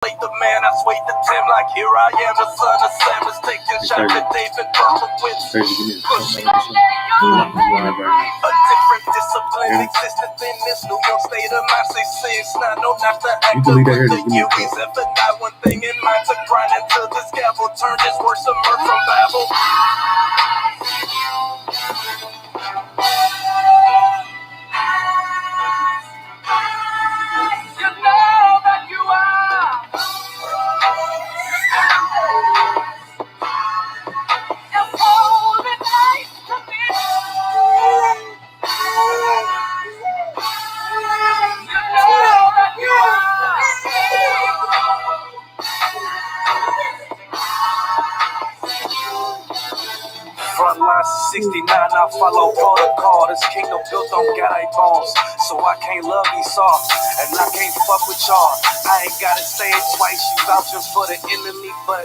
The man, I swayed the Tim like here I am, the son of Sam is taking shots at David Butler with pushing. A different discipline existed in this New York state of mind. Say it's not no not the actor with the U's. Ever not one thing in mind to grind until this gavel turned his words to mirth from Babel. Frontline 69, I follow protocol. This kingdom built on God bones, so I can't love Esau, and I can't fuck with y'all. I ain't gotta say it twice. You vouching for the enemy, but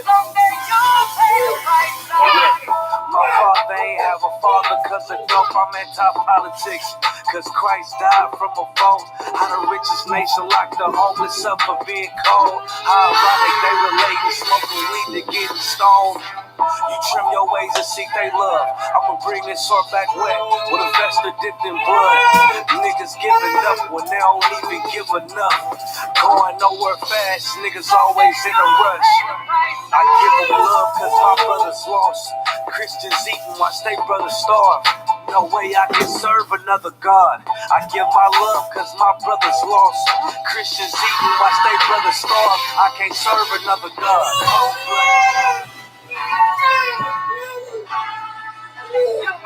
my father ain't have a father, cause of dope. I'm anti-politics, cause Christ died from a foe. How the richest nation locked the homeless up for being cold. How ironic they relating smoking weed to getting stoned. You trim your ways and seek they love. I'ma bring this sword back wet with a vesta dipped in blood. Niggas giving up when they don't even give enough. Going nowhere fast, niggas always in a rush. I give them love cause my brother's lost. Christians eating, watch they brothers starve. No way I can serve another God. I give my love cause my brother's lost. Christians eating, watch they brothers starve. I can't serve another God. You know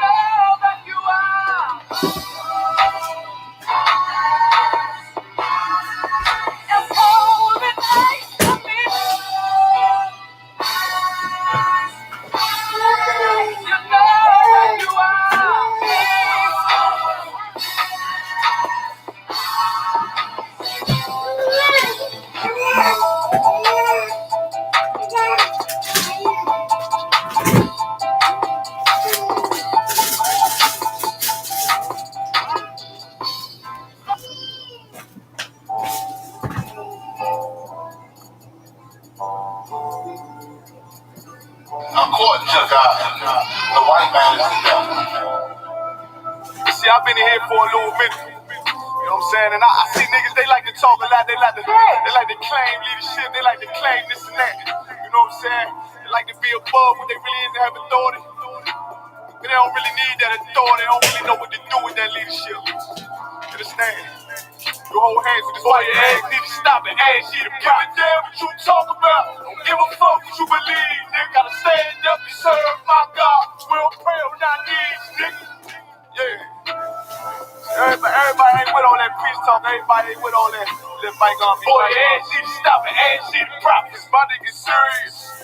that you are. It's holy night to me. You know that you According to God, the white man is the devil. See, I've been in here for a little minute. You know what I'm saying? And I see niggas, they like to talk a lot. They like to claim leadership. They like to claim this and that. You know what I'm saying? They like to be above what they really is to have authority. But they don't really need that authority. They don't really know what to do with that leadership. Understand? You hold hands with this boy, your ass need to stop and ask you to give a damn what you talk about. Don't give a fuck what you believe, nigga. Gotta stand up and serve my God. We'll pray on our knees, nigga. Yeah. Everybody ain't with all that peace talk. Everybody ain't with all that fight on me. Boy, your ass need to stop and ask you to prophets. My nigga serious.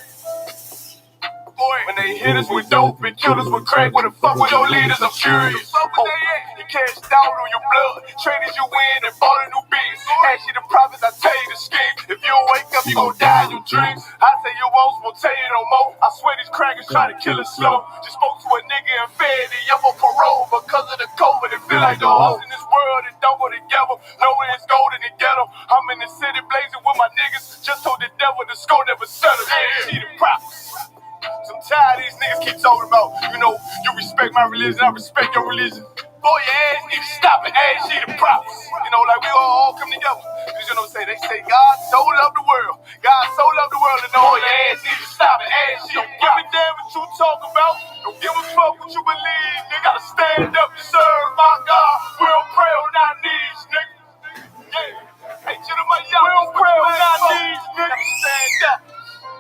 Boy, when they hit us with dope and kill us with crack, what the fuck with your leaders? I'm curious. You cashed out on your blood, traded you in and bought a new biz. Ask you the prophets, I tell you the scheme. If you don't wake up, you gon' die in your dreams. I say you won't tell you no more. I swear these crackers try to kill us slow. Just spoke to a nigga and fed it up on parole because of the COVID. It feel like the hoes in this world that don't go together. Nowhere it's golden in the ghetto. I'm in the city blazing with my niggas. Just told the devil the score never settled. See the prophets. I'm tired of these niggas keep talking about, you respect my religion, I respect your religion. Boy, your ass need to stop and ask you the props. Like we all come together. You know what I'm saying? They say God so loved the world. God so loved the world, and all your ass need to stop and ask you. Don't give a damn what you talk about. Don't give a fuck what you believe. Nigga, gotta stand up and serve my God. We'll pray on our knees, nigga. Yeah. Hey, gentlemen, we'll pray on our knees, nigga. Stand up.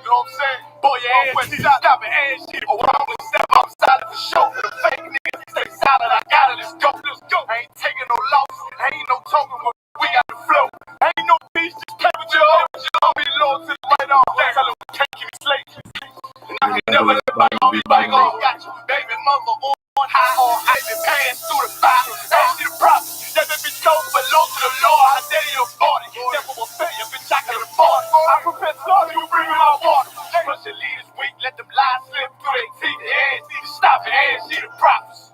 You know what I'm saying? Boy, your ass need to stop and ask shit. Oh, I'm gonna step outside of the show for the fake niggas. Stay solid, I got it, let's go. I ain't taking no loss, ain't no talking when we got the flow. Ain't no peace, just play with your own. I'll be low to the right arm. Tell him we can't keep it slate. And I can never let bygone be bygone. Got you, baby mother on high on high, been passed through the fire. Ask you the prophets, that bitch so belong to the Lord. I dare you afford it. Never will fail you, bitch, I can afford it. I profess love, you bring me my water. Crush your leaders weak, let them lies slip through their teeth. The ass need to stop and ask you the prophets.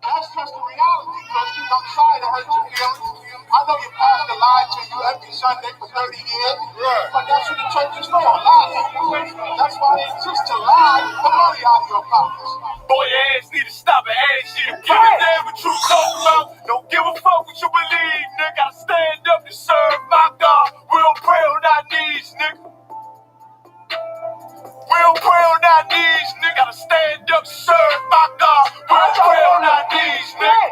That's just the reality, Christian. I'm sorry to hurt your feelings. I know your pastor lied to you every Sunday for 30 years, but that's what the It's not a lie. That's why they exist to lie the money out of your pockets. Boy, your ass need to stop and ask shit and give a damn what you talking about. Don't give a fuck what you believe, nigga. Gotta stand up to serve my God. We don't pray on our knees, nigga. We don't pray on our knees, nigga. Gotta stand up to serve my God. We don't pray on our knees, nigga.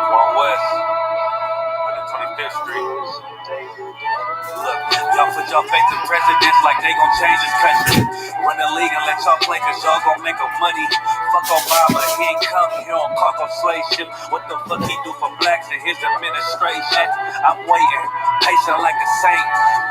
One West, 125th Street. Look, y'all put your faith in presidents like they gon' change this country. Run the league and let y'all play cause y'all gon' make up money. Fuck Obama, he ain't come here on cargo slave ship. What the fuck he do for blacks in his administration? I'm waiting, patient like a saint.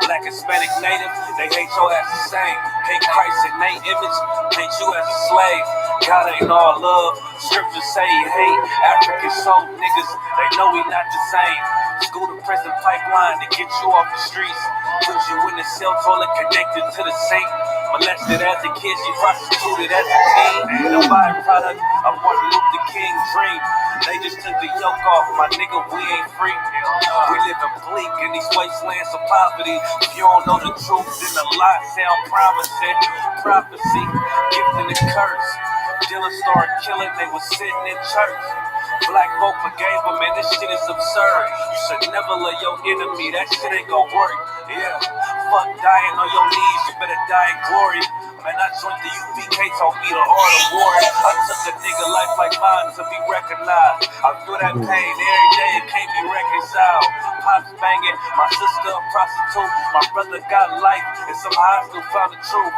Black, Hispanic, Native, they hate your ass the same. Hate Christ in their image, hate you as a slave. God ain't all love, scriptures say he hate. African soul niggas, they know we not the same. School to prison pipeline to get you off the streets. Put you in the cell toilet connected to the sink. Molested as a kid, she prostituted as a teen. The byproduct of Martin Luther King's dream. They just took the yoke off, my nigga, we ain't free. We live in bleak in these wastelands of poverty. If you don't know the truth, then the lie sound promising. Prophecy, gift and a curse. Dylan started killing, they was sitting in church. Black folk forgave him, man, this shit is absurd. You should never love your enemy, that shit ain't gon' work. Yeah, fuck dying on your knees, you better die in glory. Man, I joined the UPK, told me the art of war. I took a nigga life like mine to be recognized. I feel that pain every day, it can't be reconciled. Pops banging, my sister a prostitute. My brother got life, and somehow I still found the truth.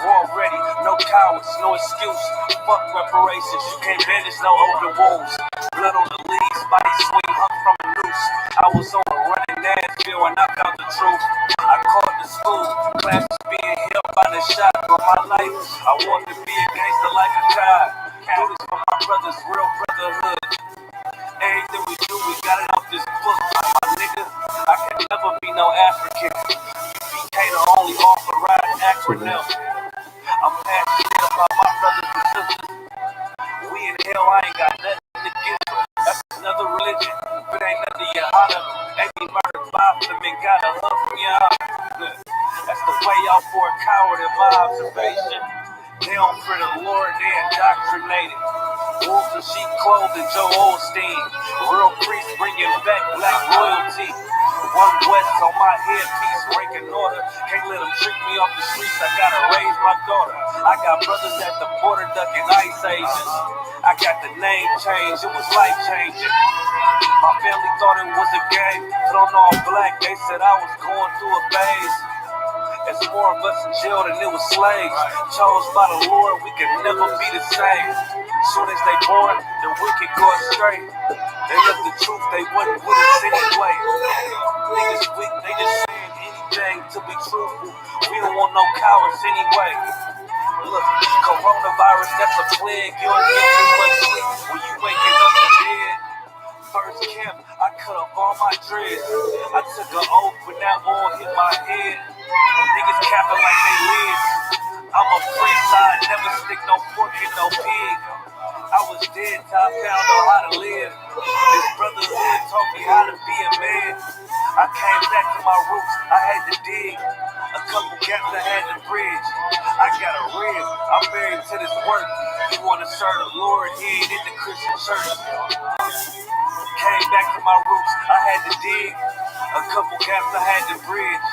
War ready, no cowards, no excuse. Fuck reparations, you can't bandage no open wounds. Blood on the leaves, body swing hung from a noose. I was on a running Nashville and I found the truth. I called the school, classes being held by the shot for my life. I wanted to be a gangster like a child. Do this for my brothers, real brotherhood. Everything we do, we got it off this book. My nigga, I can never be no African. BK the only authorized acronym. I'm passionate about my brothers and sisters. We in hell, I ain't got nothing to give them. That's another religion, but ain't nothing you honor. Ain't be murdered by them and got a hug from your honor. That's the way out for a coward in my observation. They don't fear the Lord, they indoctrinated. Wolves in sheep clothing, Joe Osteen. Real priest bringing back black royalty. One West on my headpiece, ranking order. Can't let them trick me off the streets, I gotta raise my daughter. I got brothers at the border ducking ICE agents. I got the name change, it was life changing. My family thought it was a game, put on all black, they said I was going through a phase. It's more of us in jail than it was slaves. Chose by the Lord, we can never be the same. Soon as they born, the wicked go astray. They left the truth, they wasn't with us anyway. Niggas weak, they just saying anything to be truthful. We don't want no cowards anyway. Look, coronavirus, that's a plague. You don't get too much sleep when you waking up the dead. First camp, I cut off all my dreads. I took an oath when that oil hit my head. Niggas capping like they live. I'm a free side, never stick no fork in no pig. I was dead till I found out how to live. This brotherhood taught me how to be a man. I came back to my roots, I had to dig. A couple gaps I had to bridge. I got a rib, I'm married to this work. You wanna serve the Lord, he ain't in the Christian church. Came back to my roots, I had to dig. A couple gaps I had to bridge.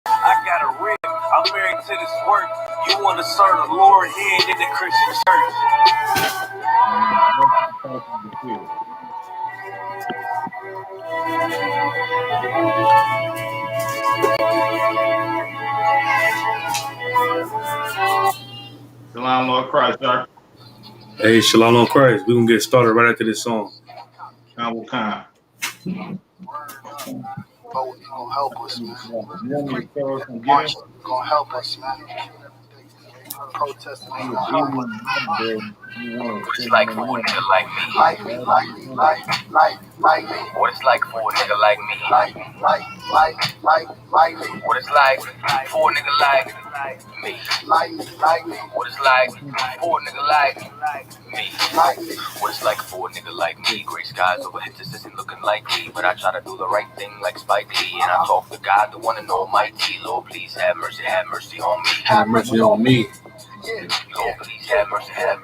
I got a rib, I'm married to this work. You want to serve the Lord, he ain't in the Christian church. Shalom, Lord Christ, sir. Hey, Shalom on Christ. We're going to get started right after this song. What kind? Vote is gonna help us, man. March is gonna help us, man. Protesting ain't gonna help us. What it's like for a nigga like me. Like me. What it's like for a nigga like me. Like me. What it's like for a nigga like me. Like me. What it's like for a nigga like me. What it's like for a nigga like me. Gray skies overhead, this isn't looking likely, but I try to do the right thing like Spike Lee, and I talk to God, the one and almighty. Lord, please have mercy on me. Have mercy on me. Lord, please have mercy on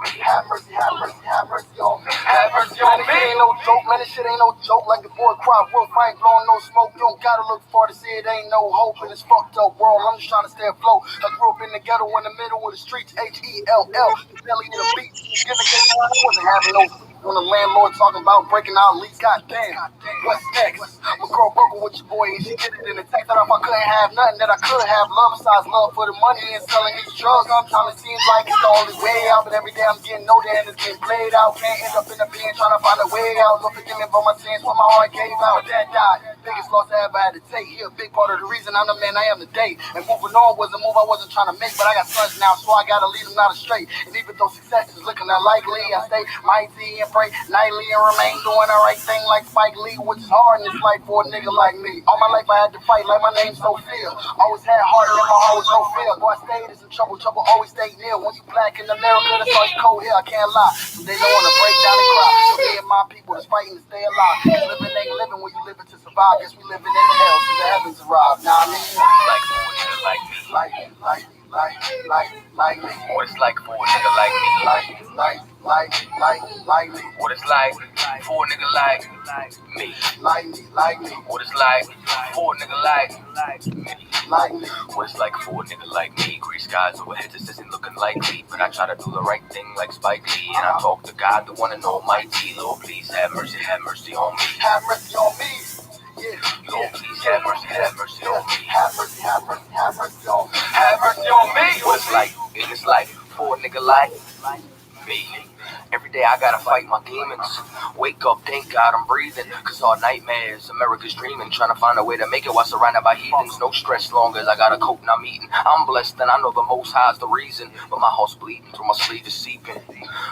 me. Have mercy on me. Have mercy on me. Ain't no joke, man. This shit ain't no joke. Like the boy cry wolf, I ain't blowing no smoke. You don't gotta look far to see it. Ain't no hope in this fucked up world. I'm just trying to stay afloat. I grew up in the ghetto in the middle of the streets. HELL, the belly of the beat. I wasn't having no. When the landlord talking about breaking out leaks, goddamn, what's next? I'm a girl broken with your boy, and she did it in the text that if I couldn't have nothing that I could have, love besides love for the money and selling these drugs. I'm trying to seem like it's the only way out, but every day I'm getting older and it's getting played out. Can't end up in the pen trying to find a way out. Lord forgive me for my sins when my heart gave out. Dad died, biggest loss I ever had to take. He a big part of the reason I'm the man I am today. And moving on was a move I wasn't trying to make, but I got sons now, so I gotta lead them out straight. And even though success is looking unlikely, I stay mighty and pray nightly and remain doing the right thing like Spike Lee, which is hard in this life for a nigga like me. All my life I had to fight like my name's Sophia. Always had heart and my heart was no fear. Though I stayed in some trouble always stayed near. When you black in America, that's all you cold here, I can't lie. So they don't wanna break down and cry. So me and my people is fighting to stay alive. Cause living ain't living when you living to survive. Guess we living in the hell till the heavens arrive. Now I mean, Like for a nigga like me. like me. What it's like for a nigga like me. Like me. What it's like for a nigga like me. Like me. What it's like for a nigga like me. Like me. What it's like for a nigga like me. Gray skies overhead, this isn't looking likely, but I try to do the right thing like Spike Lee, and I talk to God, the one and almighty. Lord, please have mercy on me. Have mercy on me. Yeah. Lord, please have mercy on me. Have mercy on me. Have mercy on me. What it's like in this life for a nigga like me. Every day I gotta fight my demons. Wake up, thank God I'm breathing. Cause all nightmares, America's dreaming. Trying to find a way to make it while surrounded by heathens. No stress long as I got a coat and I'm eating. I'm blessed and I know the most high's the reason. But my heart's bleeding through my sleeve is seeping.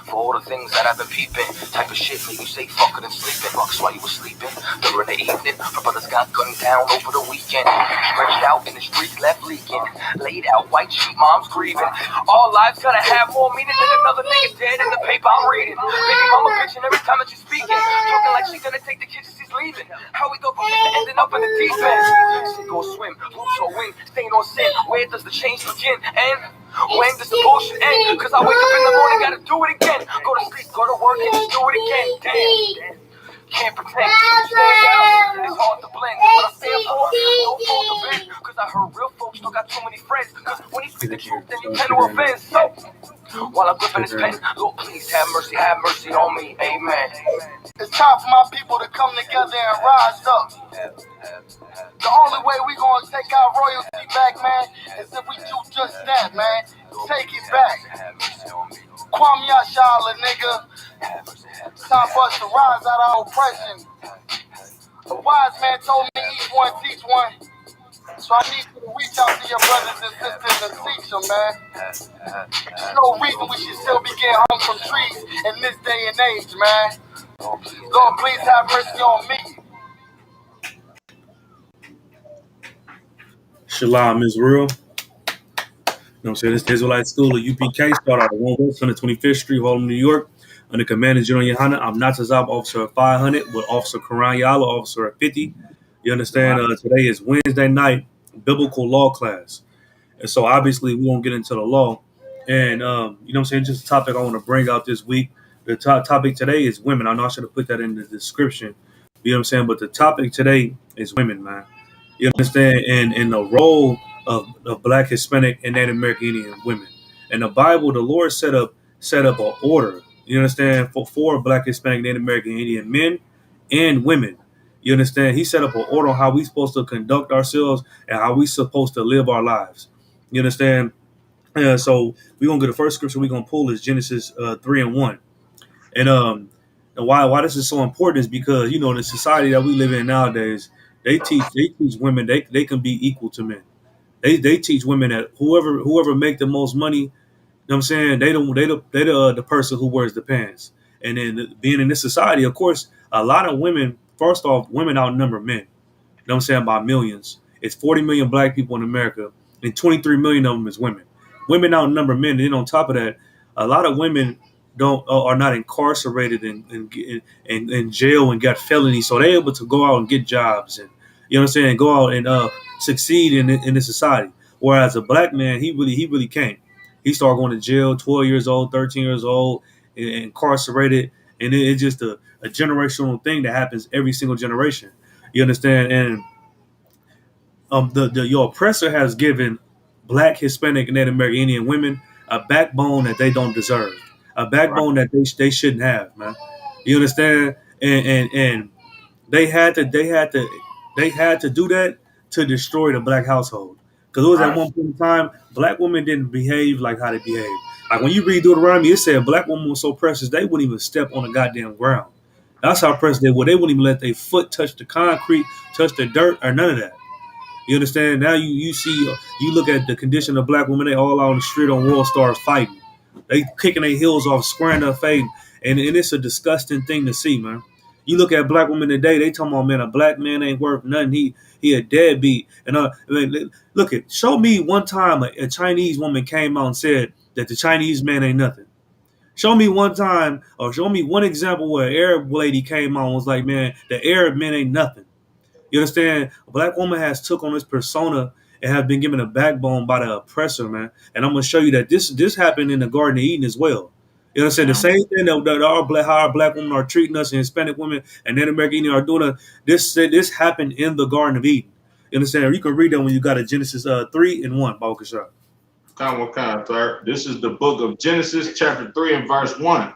For all the things that I've been peeping. Type of shit make you say fuck it and sleeping. Fucks while you was sleeping. During the evening, my brothers got gunned down over the weekend. Stretched out in the streets, left leaking. Laid out, white sheet, mom's grieving. All lives gotta have more meaning than another nigga dead in the paper I'm reading. Baby mama bitching every time that you speaking. Talking like she gonna take the kids as she's leaving. How we go from this to ending up in the deep end? Sink or swim, lose or win, staying or sin. Where does the change begin? And when does the bullshit end? Cause I wake up in the morning, gotta do it again. Go to sleep, go to work, and just do it again. Damn. Can't pretend, stand out, it's hard to blend. What I stand for, don't fall to bend. Cause I heard real folks don't got too many friends. Cause when you speak the truth, then you tend to offend. So, while I'm gripping this pen, Lord, please have mercy on me, amen. It's time for my people to come together and rise up. The only way we gonna take our royalty back, man, is if we do just that, man. Take it back. Kwame Yashala, nigga. Time for us to rise out of our oppression. A wise man told me each one teach one. So I need you to reach out to your brothers and sisters and teach them, man. There's no reason we should still be getting hung from trees in this day and age, man. Lord, please have mercy on me. Shalom Israel. You know what I'm saying? This is Israelite School of UPK, started out at 1 West 125th Street, Harlem, New York. Under Commander General Yohana, I'm Natazab, officer at 500, with Officer Karan Yala, officer at 50. You understand? Today is Wednesday night, biblical law class. And so obviously we won't get into the law. And, you know what I'm saying? Just a topic I want to bring out this week. The topic today is women. I know I should have put that in the description. You know what I'm saying? But the topic today is women, man. You understand? And the role of Black, Hispanic, and Native American Indian women. In the Bible, the Lord set up an order. You understand? For Black, Hispanic, Native American Indian men and women. You understand? He set up an order on how we supposed to conduct ourselves and how we supposed to live our lives. You understand? So we're going to get the first scripture we're going to pull is Genesis 3:1. And why this is so important is because, you know, the society that we live in nowadays, they teach women they can be equal to men. They teach women that whoever make the most money, what I'm saying? The person who wears the pants. And then being in this society, of course, a lot of women. First off, women outnumber men. You know what I'm saying? By millions. It's 40 million black people in America, and 23 million of them is women. Women outnumber men. And then on top of that, a lot of women are not incarcerated in jail and got felonies, so they're able to go out and get jobs and you know what I'm saying, go out and succeed in this society. Whereas a black man, he really can't. He started going to jail, 12 years old, 13 years old, incarcerated, and it's just a generational thing that happens every single generation. You understand? And your oppressor has given Black, Hispanic, and Native American Indian women a backbone that they don't deserve, a backbone that they shouldn't have, man. You understand? And they had to do that to destroy the black household. Because it was at one point in time, black women didn't behave like how they behaved. Like when you read Deuteronomy, it said black women were so precious they wouldn't even step on the goddamn ground. That's how precious they were. They wouldn't even let their foot touch the concrete, touch the dirt, or none of that. You understand? Now you see, you look at the condition of black women, they all out on the street on World Stars fighting. They kicking their heels off, squaring up, fading. And it's a disgusting thing to see, man. You look at black women today, they talking about, man, a black man ain't worth nothing. He a deadbeat. And show me one time a Chinese woman came out and said that the Chinese man ain't nothing. Show me one time, or show me one example where an Arab lady came out and was like, man, the Arab men ain't nothing. You understand? A black woman has took on this persona and have been given a backbone by the oppressor, man. And I'm going to show you that this happened in the Garden of Eden as well. You understand? The same thing that how our black women are treating us, and Hispanic women and Native American Indian are doing. This happened in the Garden of Eden. You understand? You can read that when you got a Genesis 3:1, Baba Kashar. Come, sir. This is the book of Genesis, chapter 3 and verse 1.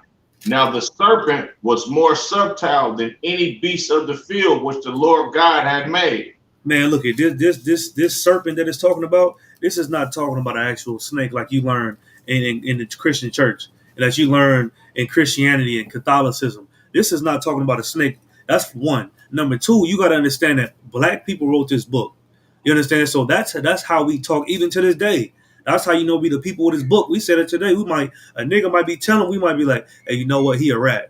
Now the serpent was more subtle than any beast of the field which the Lord God had made. Man, look at this serpent that it's talking about. This is not talking about an actual snake like you learn in the Christian church, and that you learn in Christianity and Catholicism. This is not talking about a snake. That's one. Number two, you got to understand that black people wrote this book. You understand? So that's how we talk even to this day. That's how you know we the people with this book. We said it today. A nigga might be telling, we might be like, hey, you know what? He a rat.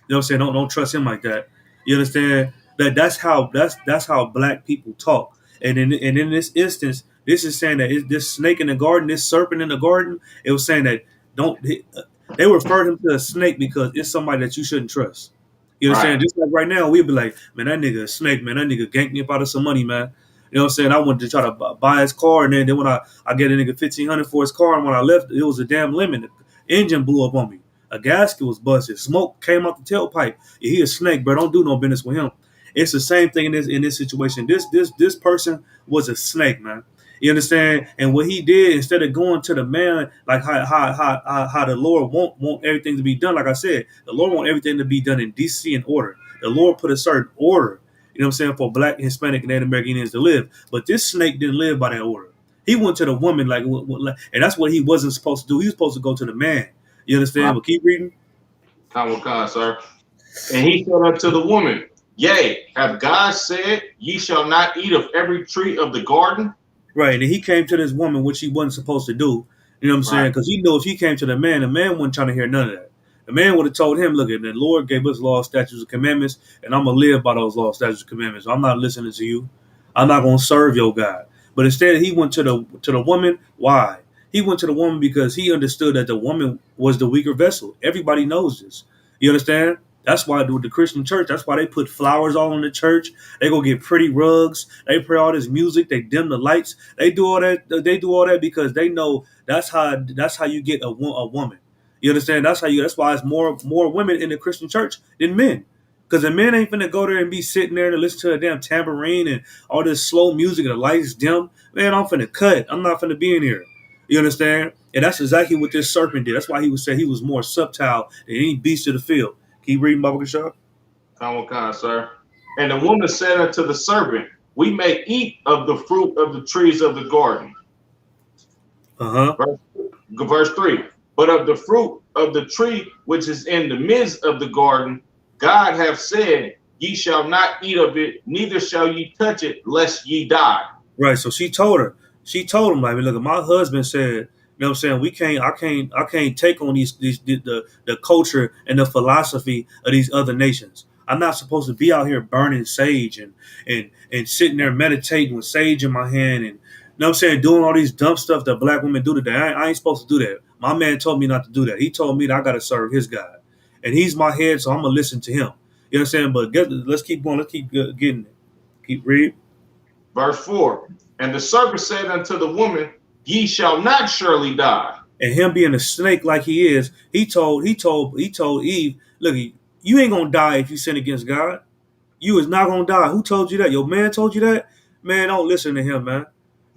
You know what I'm saying? Don't trust him like that. You understand? That's how black people talk. And in this instance, this is saying that this snake in the garden, this serpent in the garden, it was saying that they referred him to a snake because it's somebody that you shouldn't trust. You understand? Right. Just like right now, we'd be like, man, that nigga a snake, man. That nigga ganked me up out of some money, man. You know what I'm saying? I wanted to try to buy his car, and then when I get a nigga $1,500 for his car, and when I left, it was a damn lemon. The engine blew up on me. A gasket was busted. Smoke came out the tailpipe. Yeah, he a snake, bro. Don't do no business with him. It's the same thing in this situation. This person was a snake, man. You understand? And what he did, instead of going to the man, like how the Lord want everything to be done, like I said, the Lord want everything to be done in decency and order. The Lord put a certain order, you know what I'm saying, for Black, Hispanic, and Native American Indians to live. But this snake didn't live by that order. He went to the woman, and that's what he wasn't supposed to do. He was supposed to go to the man. You understand? Wow. But keep reading. Come, sir. And he said unto the woman, yea, have God said, ye shall not eat of every tree of the garden? Right, and he came to this woman, which he wasn't supposed to do. You know what I'm saying? Because he knew if he came to the man wasn't trying to hear none of that. The man would have told him, look, the Lord gave us laws, statutes, and commandments, and I'm going to live by those laws, statutes, and commandments. I'm not listening to you. I'm not going to serve your God. But instead, he went to the woman. Why? He went to the woman because he understood that the woman was the weaker vessel. Everybody knows this. You understand? That's why the Christian church, that's why they put flowers all in the church. They go get pretty rugs. They play all this music. They dim the lights. They do all that because they know that's how you get a woman. You understand? That's why it's more women in the Christian church than men. Because the men ain't finna go there and be sitting there and listen to a damn tambourine and all this slow music and the lights dim. Man, I'm finna cut. I'm not finna be in here. You understand? And that's exactly what this serpent did. That's why he would say he was more subtle than any beast of the field. Keep reading, Baba Kashar. Come, sir. And the woman said unto the serpent, we may eat of the fruit of the trees of the garden. Verse 3. But of the fruit of the tree which is in the midst of the garden, God hath said, ye shall not eat of it, neither shall ye touch it, lest ye die. Right. So she told him, like, look, my husband said, You know what I'm saying? I can't take on the culture and the philosophy of these other nations. I'm not supposed to be out here burning sage and sitting there meditating with sage in my hand and you know what I'm saying, doing all these dumb stuff that black women do today. I ain't supposed to do that. My man told me not to do that. He told me that I gotta serve his God. And he's my head, so I'm gonna listen to him. You know what I'm saying? But let's keep going, let's keep getting it. Keep reading. Verse 4. And the serpent said unto the woman, Ye shall not surely die. And him being a snake like he is, he told Eve, look, you ain't gonna die if you sin against God. You is not gonna die. Who told you that? Your man told you that? Man, don't listen to him, man. You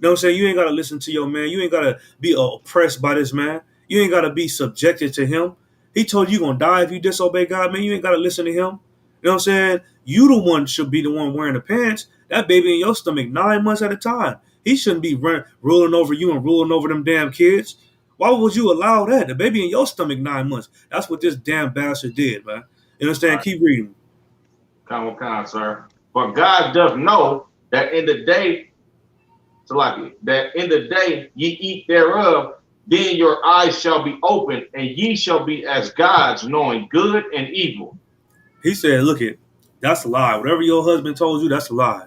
know what I'm saying? You ain't gotta listen to your man. You ain't gotta be oppressed by this man. You ain't gotta be subjected to him. He told you gonna die if you disobey God, man. You ain't gotta listen to him. You know what I'm saying? You the one should be the one wearing the pants. That baby in your stomach 9 months at a time. He shouldn't be ruling over you and ruling over them damn kids. Why would you allow that? The baby in your stomach 9 months. That's what this damn bastard did, man. You understand? Right. Keep reading. Come on, sir. But God doth know that in the day, that in the day ye eat thereof, then your eyes shall be opened, and ye shall be as gods, knowing good and evil. He said, look it, that's a lie. Whatever your husband told you, that's a lie.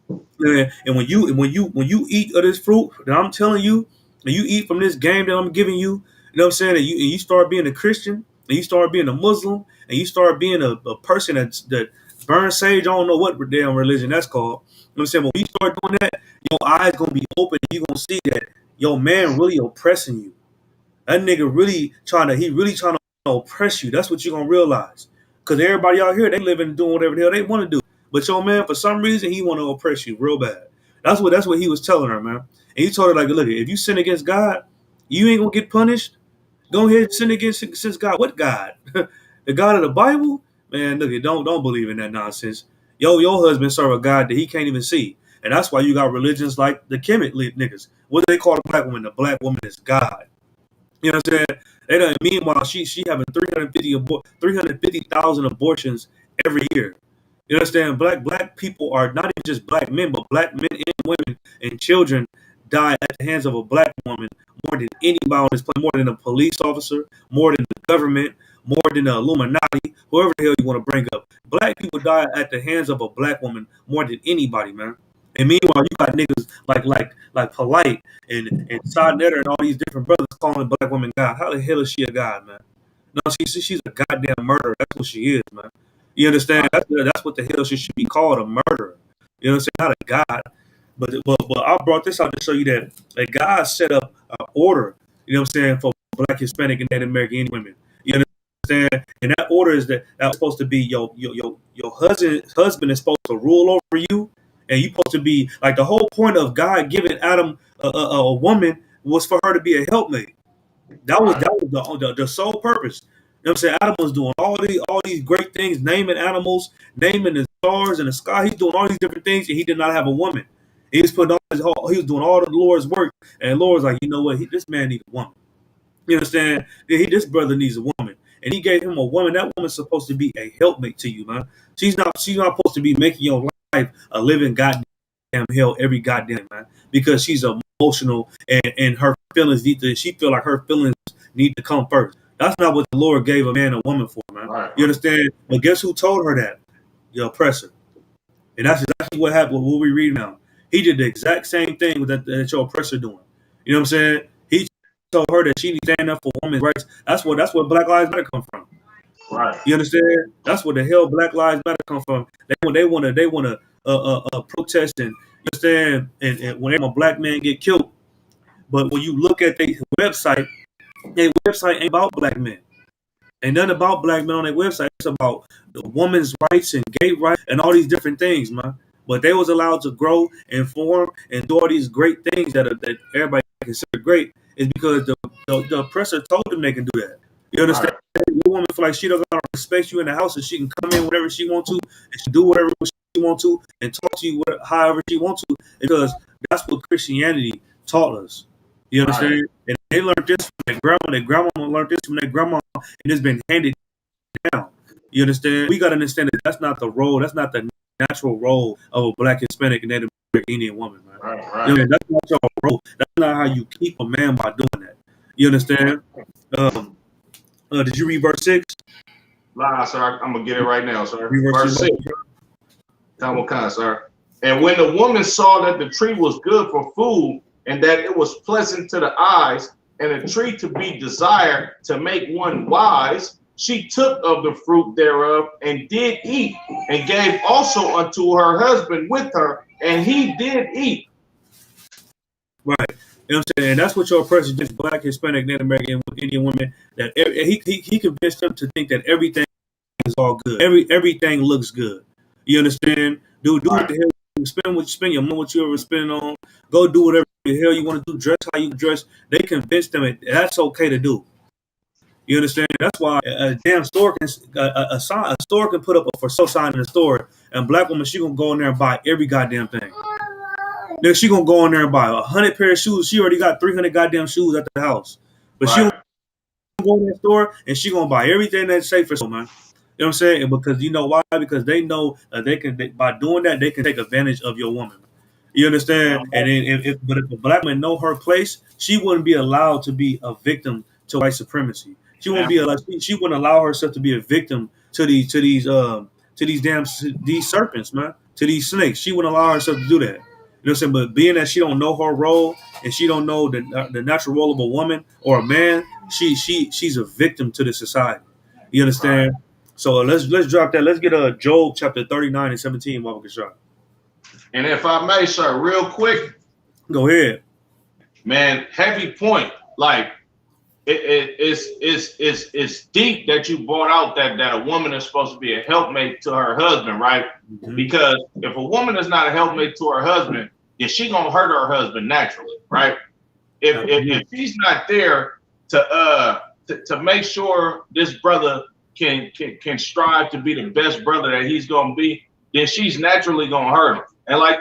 And when you eat of this fruit that I'm telling you, and you eat from this game that I'm giving you, you know what I'm saying? And you start being a Christian, and you start being a Muslim, and you start being a person that burns sage. I don't know what damn religion that's called. You know what I'm saying? When you start doing that, your eyes gonna be open, and you gonna see that your man really oppressing you. That nigga really trying to oppress you. That's what you're gonna realize. Cause everybody out here, they living and doing whatever the hell they want to do. But your man, for some reason, he want to oppress you real bad. That's what he was telling her, man. And he told her, like, look, if you sin against God, you ain't gonna get punished. Go ahead and sin against God. What God? The God of the Bible? Man, look, don't believe in that nonsense. Your husband serve a God that he can't even see. And that's why you got religions like the Kemet niggas. What do they call the black woman? The black woman is God. You know what I'm saying? They don't. Meanwhile, she having 350,000 abortions every year. You understand? Black people are not even just black men, but black men and women and children die at the hands of a black woman more than anybody on this planet, more than a police officer, more than the government, more than the Illuminati, whoever the hell you want to bring up. Black people die at the hands of a black woman more than anybody, man. And meanwhile, you got niggas like Polite and Sod Netter and all these different brothers calling black women God. How the hell is she a God, man? No, she's a goddamn murderer. That's what she is, man. You understand? That's what the hell she should be called, a murderer. You know what I'm saying? Not a God. But I brought this out to show you that God set up an order, you know what I'm saying, for black, Hispanic, and Native American women. You understand? And that order is that's supposed to be your husband is supposed to rule over you. And you supposed to be like, the whole point of God giving Adam a woman was for her to be a helpmate. That was the sole purpose. You know what I'm saying? Adam was doing all these great things, naming animals, naming the stars in the sky. He's doing all these different things, and he did not have a woman. He was he was doing all the Lord's work, and the Lord's like, you know what? This man needs a woman. You understand? This brother needs a woman, and he gave him a woman. That woman's supposed to be a helpmate to you, man. She's not supposed to be making your life a living goddamn hell every goddamn man, because she's emotional and her feelings she feel like her feelings need to come first. That's not what the Lord gave a man and woman for, man. Right. You understand? But guess who told her that? The oppressor. And that's exactly what happened. What we read now. He did the exact same thing that your oppressor doing. You know what I'm saying? He told her that she needs to stand up for women's rights. That's where Black Lives Matter come from. Right. You understand? That's where the hell Black Lives Matter come from. They want to protest and, you understand, and when a black man get killed. But when you look at their website ain't about black men. Ain't nothing about black men on their website. It's about the women's rights and gay rights and all these different things, man. But they was allowed to grow and form and do all these great things that everybody consider great, is because the oppressor told them they can do that. You understand? Right. The woman feel like she doesn't respect you in the house, and she can come in whenever she wants to, and she do whatever she wants to, and talk to you however she wants to, because that's what Christianity taught us. You understand? Right. And they learned this from their grandma. Their grandma learned this from their grandma, and it's been handed down. You understand? We got to understand that that's not the role. That's not the natural role of a black, Hispanic, and Native American Indian woman, man. Right. You know, that's not your role. That's not how you keep a man by doing that. You understand? Did you read verse 6? Nah, sir. I'm gonna get it right now, sir. Read Verse 6. Come on, sir. And when the woman saw that the tree was good for food, and that it was pleasant to the eyes, and a tree to be desired to make one wise, she took of the fruit thereof and did eat, and gave also unto her husband with her, and he did eat. Right. You know what I'm saying? And that's what your oppressor just black, Hispanic, Native American, Indian women, that he convinced them to think that everything is all good. Everything looks good. You understand? Do what the hell you spend your money, what you ever spend on. Go do whatever the hell you want to do. Dress how you dress. They convinced them that's okay to do. You understand? That's why a damn store can a store can put up a for sale sign in the store, and black woman, she gonna go in there and buy every goddamn thing. Then she gonna go in there and buy 100 pair of shoes. She already got 300 goddamn shoes at the house, but she gonna go in that store and she gonna buy everything that's safe for sale, man. You know what I'm saying? And because you know why? Because they know by doing that they can take advantage of your woman. You understand? And if a black man know her place, she wouldn't be allowed to be a victim to white supremacy. She wouldn't be allowed. She wouldn't allow herself to be a victim to these serpents, man. To these snakes. She wouldn't allow herself to do that. You know what I'm saying? But being that she don't know her role and she don't know the natural role of a woman or a man, she's a victim to the society. You understand? Right. So let's drop that. Let's get Job chapter 39 and 17, Baba Kashar. And if I may, sir, real quick. Go ahead. Man, heavy point. Like it's deep that you brought out that a woman is supposed to be a helpmate to her husband, right? Mm-hmm. Because if a woman is not a helpmate to her husband, then she gonna hurt her husband naturally, right? If she's not there to make sure this brother can strive to be the best brother that he's gonna be, then she's naturally gonna hurt him. And like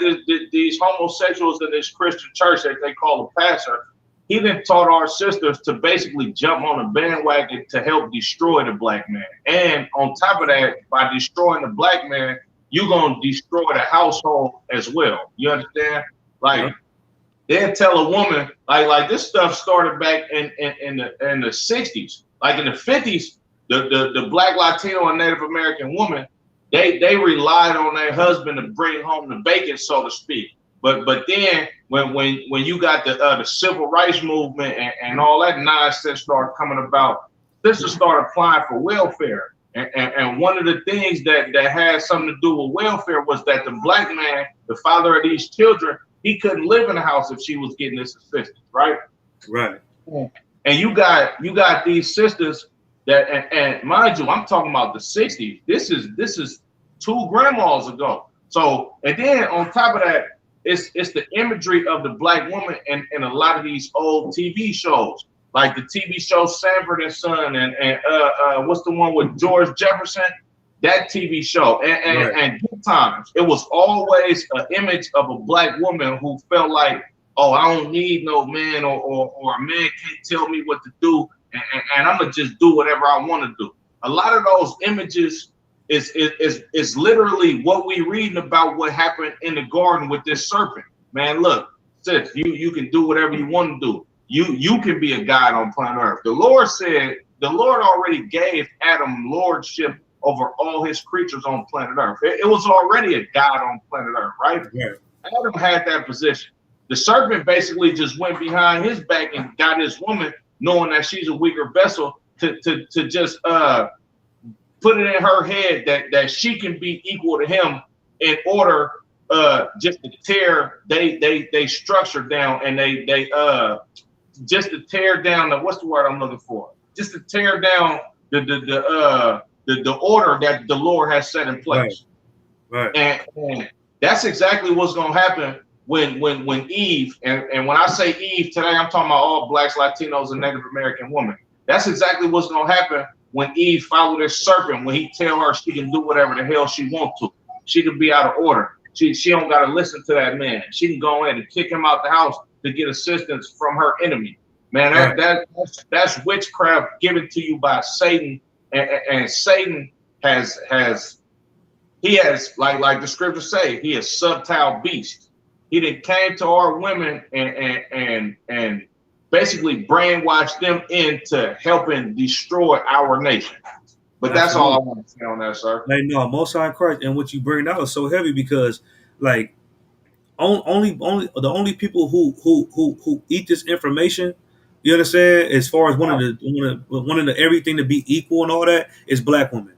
these homosexuals in this Christian church that they call a pastor, he then taught our sisters to basically jump on a bandwagon to help destroy the black man. And on top of that, by destroying the black man, you're going to destroy the household as well. You understand? Like, they'll tell a woman, like this stuff started back in the 60s. Like in the 50s, the black, Latino, and Native American woman, they relied on their husband to bring home the bacon, so to speak. But then when you got the civil rights movement and all that nonsense started coming about, sisters started applying for welfare. And one of the things that had something to do with welfare was that the black man, the father of these children, he couldn't live in the house if she was getting this assistance, right? Right. And you got these sisters that, and mind you, I'm talking about the 60s. This is 2 grandmas ago. So, and then on top of that, it's the imagery of the black woman in a lot of these old TV shows, like the TV show Sanford and Son, and what's the one with George Jefferson? That TV show, and Good Times. It was always an image of a black woman who felt like, oh, I don't need no man, or a man can't tell me what to do, and I'm gonna just do whatever I want to do. A lot of those images is literally what we reading about what happened in the garden with this serpent. Man, look, sis, you can do whatever you want to do. You can be a God on planet Earth. The Lord already gave Adam lordship over all his creatures on planet Earth. It was already a God on planet Earth, right? Yeah. Adam had that position. The serpent basically just went behind his back and got his woman, knowing that she's a weaker vessel, to just put it in her head that she can be equal to him in order just to tear they structure down, and they just to tear down the, what's the word I'm looking for? Just to tear down the order that the Lord has set in place. Right. And that's exactly what's gonna happen when Eve, and when I say Eve today, I'm talking about all blacks, Latinos, and Native American women. That's exactly what's gonna happen when Eve followed this serpent, when he tell her she can do whatever the hell she wants to. She can be out of order. She don't gotta listen to that man. She can go in and kick him out the house to get assistance from her enemy. Man, that's witchcraft given to you by Satan, and Satan has like the scriptures say, he is subtile beast. He done came to our women and basically brainwash them into helping destroy our nation. But that's all I want to say on that, sir. Like, no, Most High Christ, and what you bring out is so heavy because, like, only the only people who eat this information, you understand, as far as wanting the everything to be equal and all that, is black women,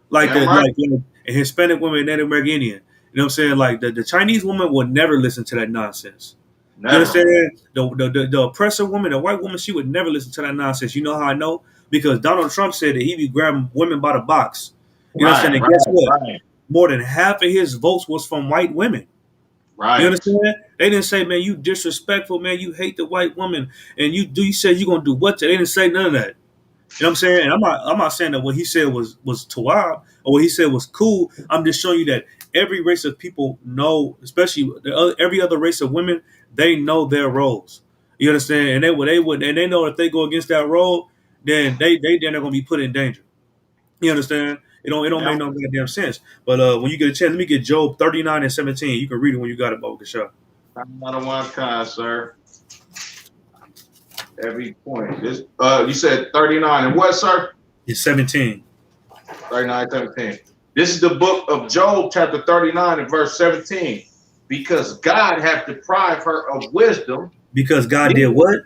like and Hispanic women, Native American Indian. You know what I'm saying? Like the Chinese woman would never listen to that nonsense. Never. You understand? The oppressor woman, the white woman, she would never listen to that nonsense. You know how I know? Because Donald Trump said that he be grabbing women by the box. You understand? And guess what? Right. More than half of his votes was from white women. Right. You understand? They didn't say, man, you disrespectful, man, you hate the white woman, and you said you're gonna do what? They didn't say none of that. You know what I'm saying? And I'm not saying that what he said was Tawab or what he said was cool. I'm just showing you that every race of people know, especially every other race of women, they know their roles. You understand? And they would, and they know if they go against that role, then they're gonna be put in danger. You understand? It don't make no goddamn sense. But when you get a chance, let me get Job 39 and 17. You can read it when you got it, Baba Kashaf. I'm not a one kind, sir. Every point. This you said 39 and what, sir? It's 17. 39, 17. This is the book of Job, chapter 39 and verse 17. Because God hath deprived her of wisdom. Because God did what?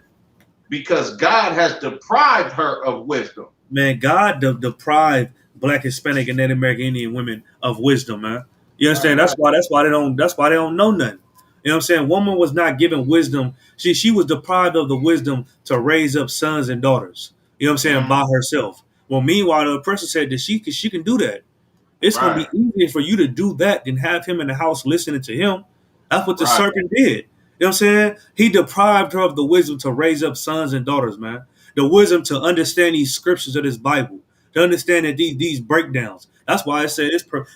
Because God has deprived her of wisdom. Man, God deprived Black, Hispanic, and Native American Indian women of wisdom, man. You understand? That's why they don't know nothing. You know what I'm saying? Woman was not given wisdom. She was deprived of the wisdom to raise up sons and daughters. You know what I'm saying? By herself. Well, meanwhile, the person said that she can do that. It's going to be easier for you to do that than have him in the house listening to him. That's what the serpent did. You know what I'm saying? He deprived her of the wisdom to raise up sons and daughters, man. The wisdom to understand these scriptures of this Bible, to understand that these breakdowns. That's why I said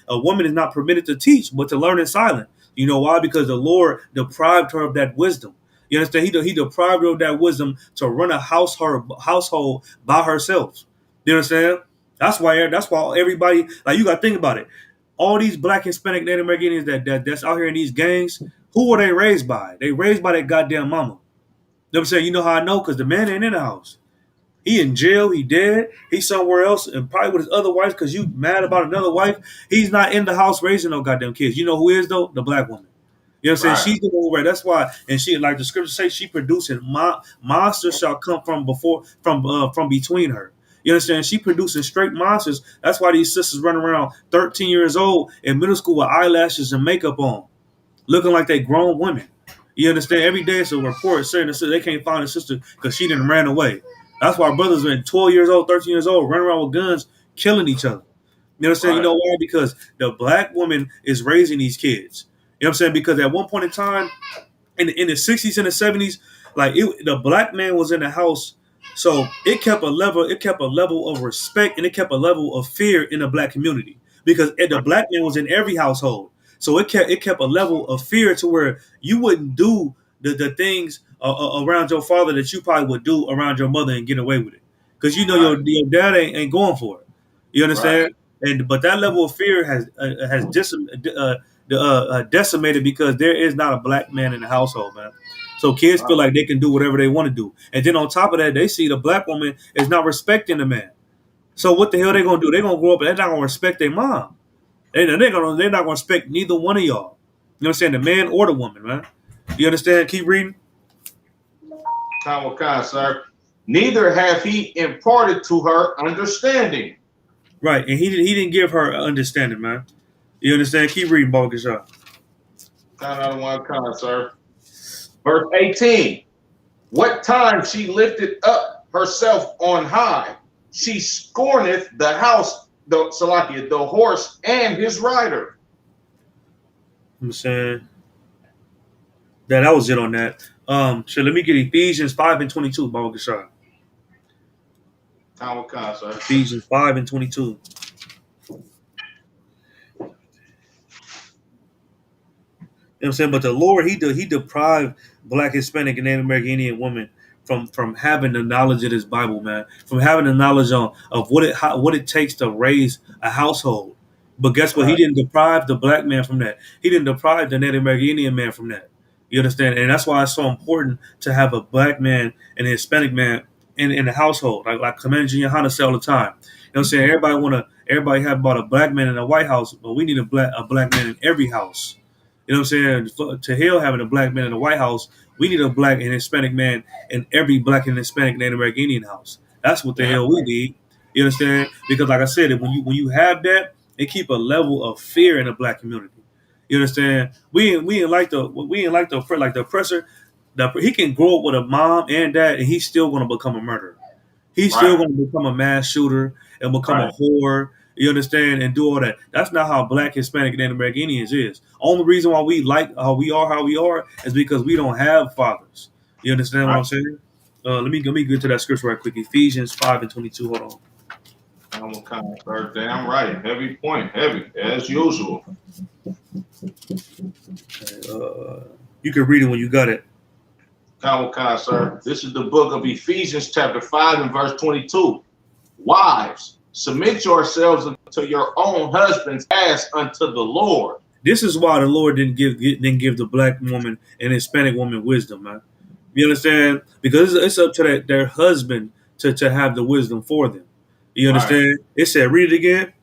a woman is not permitted to teach, but to learn in silence. You know why? Because the Lord deprived her of that wisdom. You understand? He deprived her of that wisdom to run a household by herself. You understand? That's why everybody, like, you got to think about it. All these Black, Hispanic, Native American Indians that's out here in these gangs, who were they raised by? They raised by their goddamn mama. You know what I'm saying? You know how I know? Because the man ain't in the house. He in jail. He dead. He's somewhere else and probably with his other wife because you mad about another wife. He's not in the house raising no goddamn kids. You know who is, though? The Black woman. You know what I'm saying? She's the one where that's why, and she, like the scripture says, she producing monsters shall come from between her. You understand? She producing straight monsters. That's why these sisters run around 13 years old in middle school with eyelashes and makeup on, looking like they grown women. You understand? Every day it's a report saying that they can't find a sister because she didn't ran away. That's why brothers been 12 years old, 13 years old, running around with guns, killing each other. You know what I'm saying? You know why? Because the Black woman is raising these kids. You know what I'm saying? Because at one point in time, in the 60s and the 70s, like the Black man was in the house, so it kept a level of respect and it kept a level of fear in the Black community because the Black man was in every household. So it kept a level of fear to where you wouldn't do the things around your father that you probably would do around your mother and get away with it because you know your dad ain't going for it. You understand? But that level of fear has decimated because there is not a Black man in the household, man. So kids feel like they can do whatever they want to do, and then on top of that, they see the Black woman is not respecting the man. So what the hell they gonna do? They gonna grow up and they're not gonna respect their mom. They're not gonna respect neither one of y'all. You know what I'm saying? The man or the woman, man. You understand? Keep reading. Khan, sir. Neither have he imparted to her understanding. Right, and he didn't give her understanding, man. You understand? Keep reading, Baba Kashaf. Khan, sir. Verse 18. What time she lifted up herself on high, she scorneth the house, the horse and his rider. I'm saying that was it on that. So let me get Ephesians 5 and 22, Baba Kashaf. Ephesians 5 and 22. You know what I'm saying? But the Lord, he deprived Black, Hispanic, and Native American Indian women from having the knowledge of this Bible, man, from having the knowledge of what it takes to raise a household. But guess what? He didn't deprive the Black man from that. He didn't deprive the Native American Indian man from that. You understand? And that's why it's so important to have a black man and a Hispanic man in the household. Like Commander Junior Hanna say all the time. You know what I'm saying? Everybody have about a black man in the White House, but we need a black man in every house. You know what I'm saying? To hell having a black man in the White House, we need a black and Hispanic man in every black and Hispanic Native American Indian house. That's what the hell we need. You understand? Because like I said, when you have that, it keep a level of fear in the black community. You understand? We ain't like the oppressor. He can grow up with a mom and dad, and he's still going to become a murderer. He's still going to become a mass shooter and become a whore. You understand? And do all that. That's not how black, Hispanic, and Native American Indians is. Only reason why we like how we are is because we don't have fathers. You understand what I'm saying? Let me get to that scripture right quick. Ephesians 5:22. Hold on. I'm kind of start. Damn right. Heavy point. Heavy as usual. You can read it when you got it. Kawakah, sir. This is the book of Ephesians, chapter 5 and verse 22. Wives, submit yourselves unto your own husbands as unto the Lord. This is why the Lord didn't give the black woman and Hispanic woman wisdom, man. You understand? Because it's up to their husband to have the wisdom for them. You understand? Right. It said, read it again.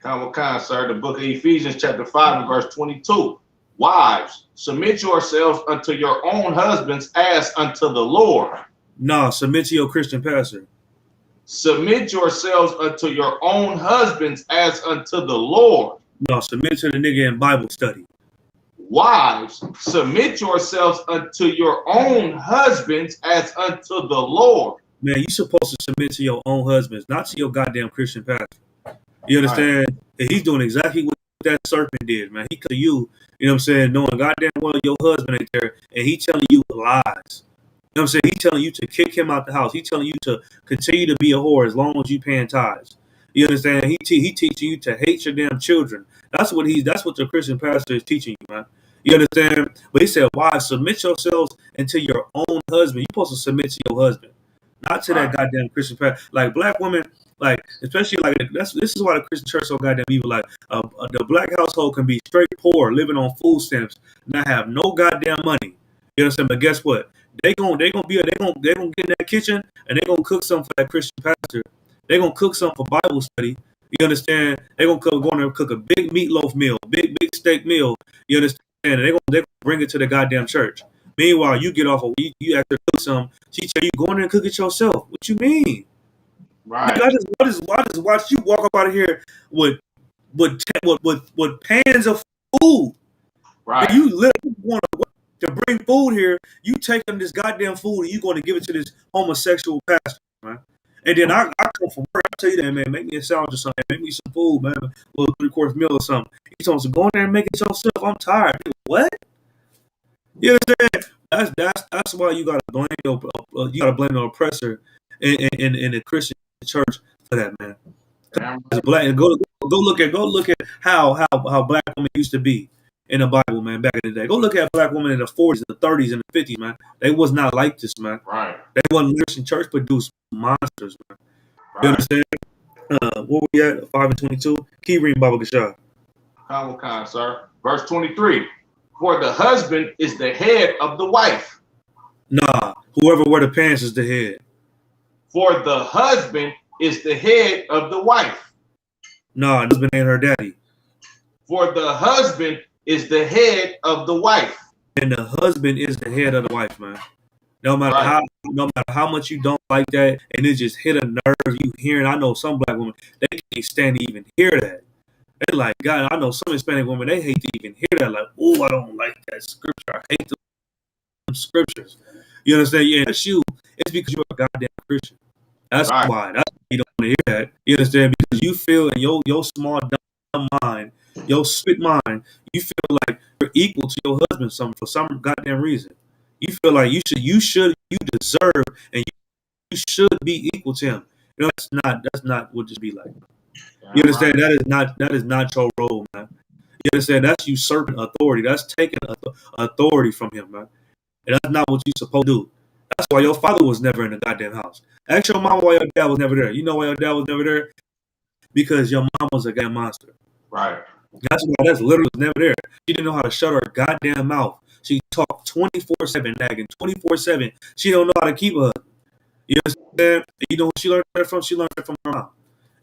Kawakah, sir. The book of Ephesians, chapter 5 and verse 22. Wives, submit yourselves unto your own husbands as unto the Lord. No, submit to your Christian pastor. Submit yourselves unto your own husbands as unto the Lord. No, submit to the nigga in Bible study. Wives, submit yourselves unto your own husbands as unto the Lord. Man, you supposed to submit to your own husbands, not to your goddamn Christian pastor. You understand? Right. He's doing exactly what that serpent did, man. He come to you, you know what I'm saying, knowing goddamn well your husband ain't there, and he telling you lies. You know what I'm saying? He telling you to kick him out the house. He telling you to continue to be a whore as long as you paying tithes. You understand? He teaching you to hate your damn children. That's what the Christian pastor is teaching you, man. You understand? But he said, why submit yourselves unto your own husband. You're supposed to submit to your husband, not to that goddamn Christian pastor. Like black women, like especially like this is why the Christian church so goddamn evil. Like the black household can be straight poor, living on food stamps, not have no goddamn money. You understand? But guess what? They gonna get in that kitchen and they gonna cook something for that Christian pastor. They gonna cook something for Bible study. You understand? They gonna go in there and cook a big meatloaf meal, big steak meal. You understand? And they gonna bring it to the goddamn church. Meanwhile, you get off of you actually cook some. She tell you go in there and cook it yourself. What you mean? Right. I just watch you walk up out of here with pans of food. Right. And you literally want to bring food here. You taking this goddamn food and you going to give it to this homosexual pastor, man. And then I come from work. I tell you that, man. Make me a sandwich or something. Make me some food, man. A little 3-course meal or something. He told us to go in there and make it yourself. I'm tired. What? You understand? That's why you gotta blame the oppressor in the Christian church for that, man. Black, go look at how black women used to be in the Bible, man, back in the day. Go look at black women in the 40s, the 30s, and the 50s, man. They was not like this, man. Right. They wasn't Christian church produced monsters, man. Right. You understand? Where we at? 5 and 22. Keep reading, Baba Gashar. Kawakah, sir. Verse 23. For the husband is the head of the wife. Nah, whoever wear the pants is the head. For the husband is the head of the wife. Nah, the husband ain't her daddy. For the husband is the head of the wife. And the husband is the head of the wife, man. No matter how much you don't like that, and it just hit a nerve you hearing. I know some black women, they can't stand to even hear that. They're like, God, I know some Hispanic women, they hate to even hear that. Like, oh, I don't like that scripture. I hate the scriptures. You understand? Yeah, that's you. It's because you're a goddamn Christian. That's right. why. That's why you don't want to hear that. You understand? Because you feel in your small dumb mind, your spit mind, you feel like you're equal to your husband for some goddamn reason. You feel like you deserve, and you should be equal to him. You know, that's not what this be like. You understand? Right. That is not your role, man. You understand? That's usurping authority. That's taking authority from him, man. And that's not what you're supposed to do. That's why your father was never in the goddamn house. Ask your mom why your dad was never there. You know why your dad was never there? Because your mom was a goddamn monster. Right. That's why that's literally never there. She didn't know how to shut her goddamn mouth. She talk 24/7, nagging 24/7. She don't know how to keep her. You understand? You know who she learned that from? She learned that from her mom.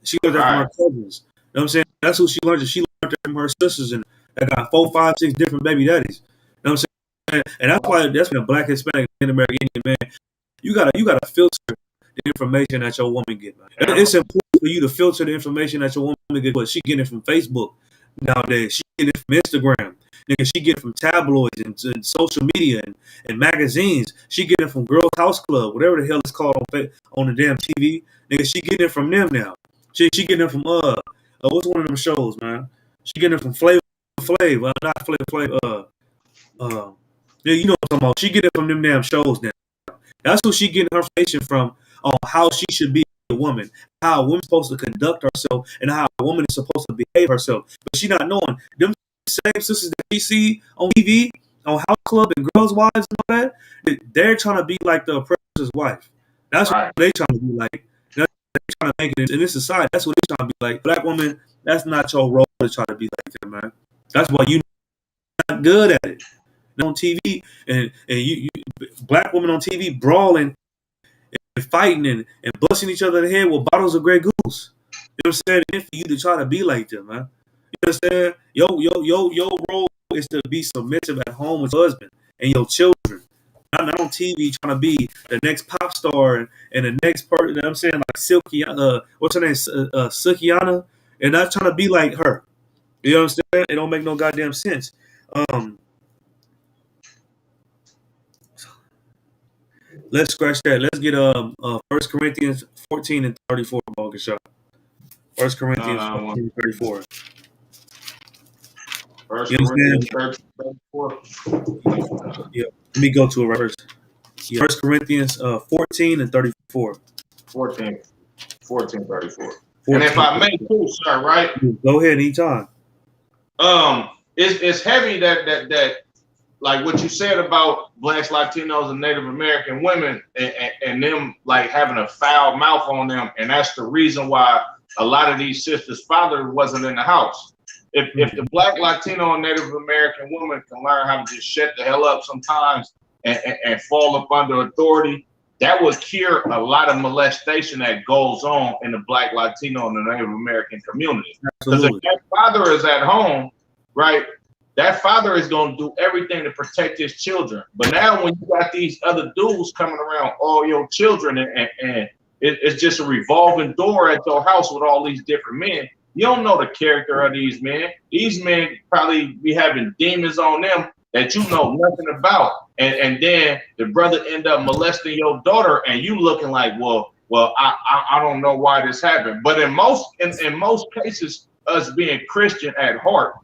She learned that from her cousins. You know what I'm saying? That's who she learned it. She learned that from her sisters and that got 4, 5, 6 different baby daddies. You know what I'm saying? And that's why a black, Hispanic, and American Indian man, you gotta filter the information that your woman get. Man. It's important for you to filter the information that your woman get, but she getting it from Facebook nowadays. She getting it from Instagram. Nigga, she get it from tabloids and social media and magazines. She get it from Girls House Club, whatever the hell it's called on the damn TV. Nigga, she getting it from them now. She getting it from what's one of them shows, man? She getting it from Flavor Flav, not Flavor Flav. Yeah, you know what I'm talking about. She getting it from them damn shows now. That's who she getting her information from on how she should be a woman, how a woman's supposed to conduct herself, and how a woman is supposed to behave herself. But she not knowing them same sisters that she see on TV, on House Club and Girls Wives and all that. They're trying to be like the oppressor's wife. That's what they trying to be like. They're trying to make it in this society. That's what they're trying to be like. Black woman, that's not your role to try to be like that, man. That's why you're not good at it. On TV and you black women on TV brawling and fighting and busting each other in the head with bottles of Grey Goose. You know what I'm saying? And for you to try to be like them, man. You understand? Your role is to be submissive at home with your husband and your children. Not on TV trying to be the next pop star and the next person. You know what I'm saying? Like Silky, what's her name? Sukiana. And not trying to be like her. You know what I'm saying? It don't make no goddamn sense. Let's scratch that. Let's get 1 Corinthians 14 and 34. Morgan shot. 1 Corinthians 14 and 34. 1 Corinthians 34. Yeah. Let me go to it right first. 1 Corinthians 14 and 34. 14, 34. And if I may too, sir, right? Go ahead anytime. It's heavy that like what you said about Blacks, Latinos, and Native American women and them like having a foul mouth on them. And that's the reason why a lot of these sisters' father wasn't in the house. If the Black, Latino, and Native American woman can learn how to just shut the hell up sometimes and fall up under authority, that would cure a lot of molestation that goes on in the Black, Latino, and the Native American community. Because if that father is at home, right, that father is going to do everything to protect his children. But now when you got these other dudes coming around all your children and it's just a revolving door at your house with all these different men, you don't know the character of these men. These men probably be having demons on them that you know nothing about. And then the brother end up molesting your daughter and you looking like, well, I don't know why this happened. But in most cases, us being Christian at heart,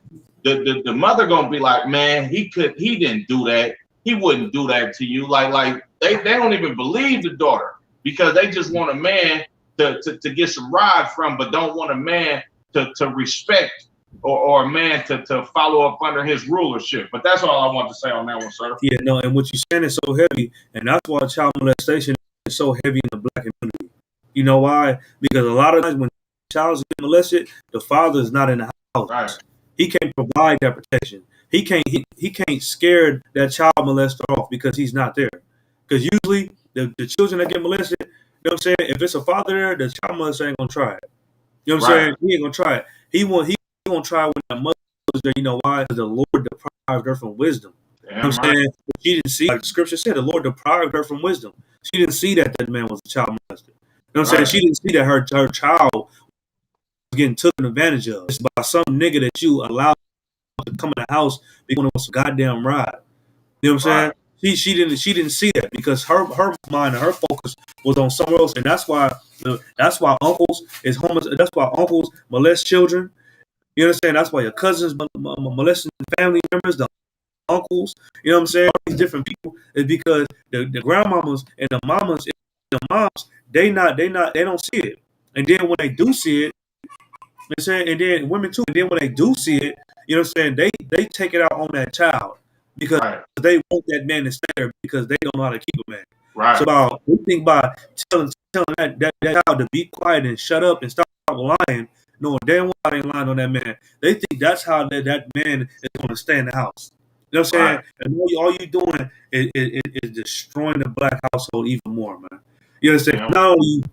the mother gonna be like, man, he didn't do that. He wouldn't do that to you. Like they don't even believe the daughter because they just want a man to get some ride from, but don't want a man to respect or a man to follow up under his rulership. But that's all I want to say on that one, sir. Yeah, no, and what you're saying is so heavy, and that's why child molestation is so heavy in the Black community. You know why? Because a lot of times when child's get molested, the father is not in the house. Right. He can't provide that protection. He can't scare that child molester off because he's not there. Because usually the children that get molested, you know what I'm saying? If it's a father there, the child molester ain't gonna try it. You know what I'm saying? He ain't gonna try it. He gonna try when that mother was there. You know why? Because the Lord deprived her from wisdom. You know what I'm saying? She didn't see, like the scripture said, the Lord deprived her from wisdom. She didn't see that man was a child molester. You know what I'm saying? She didn't see that her child was getting taken advantage of. It's by some nigga that you allowed to come in the house because it was a goddamn ride. You know what I'm saying? She didn't see that because her mind and her focus was on somewhere else, and that's why uncles molest children. You understand? That's why your cousins molesting family members, the uncles. You know what I'm saying? All these different people is because the grandmamas and the mamas, the moms, they don't see it, and then when they do see it, you know, and then women too, and then when they do see it, you know what I'm saying? They take it out on that child because they want that man to stay there because they don't know how to keep a man. Right. So we think by telling that child to be quiet and shut up and stop lying, knowing damn well I ain't lying on that man. They think that's how that man is going to stay in the house. You know what I'm saying? Right. And all you doing is destroying the black household even more, man. You understand? Yeah. Not only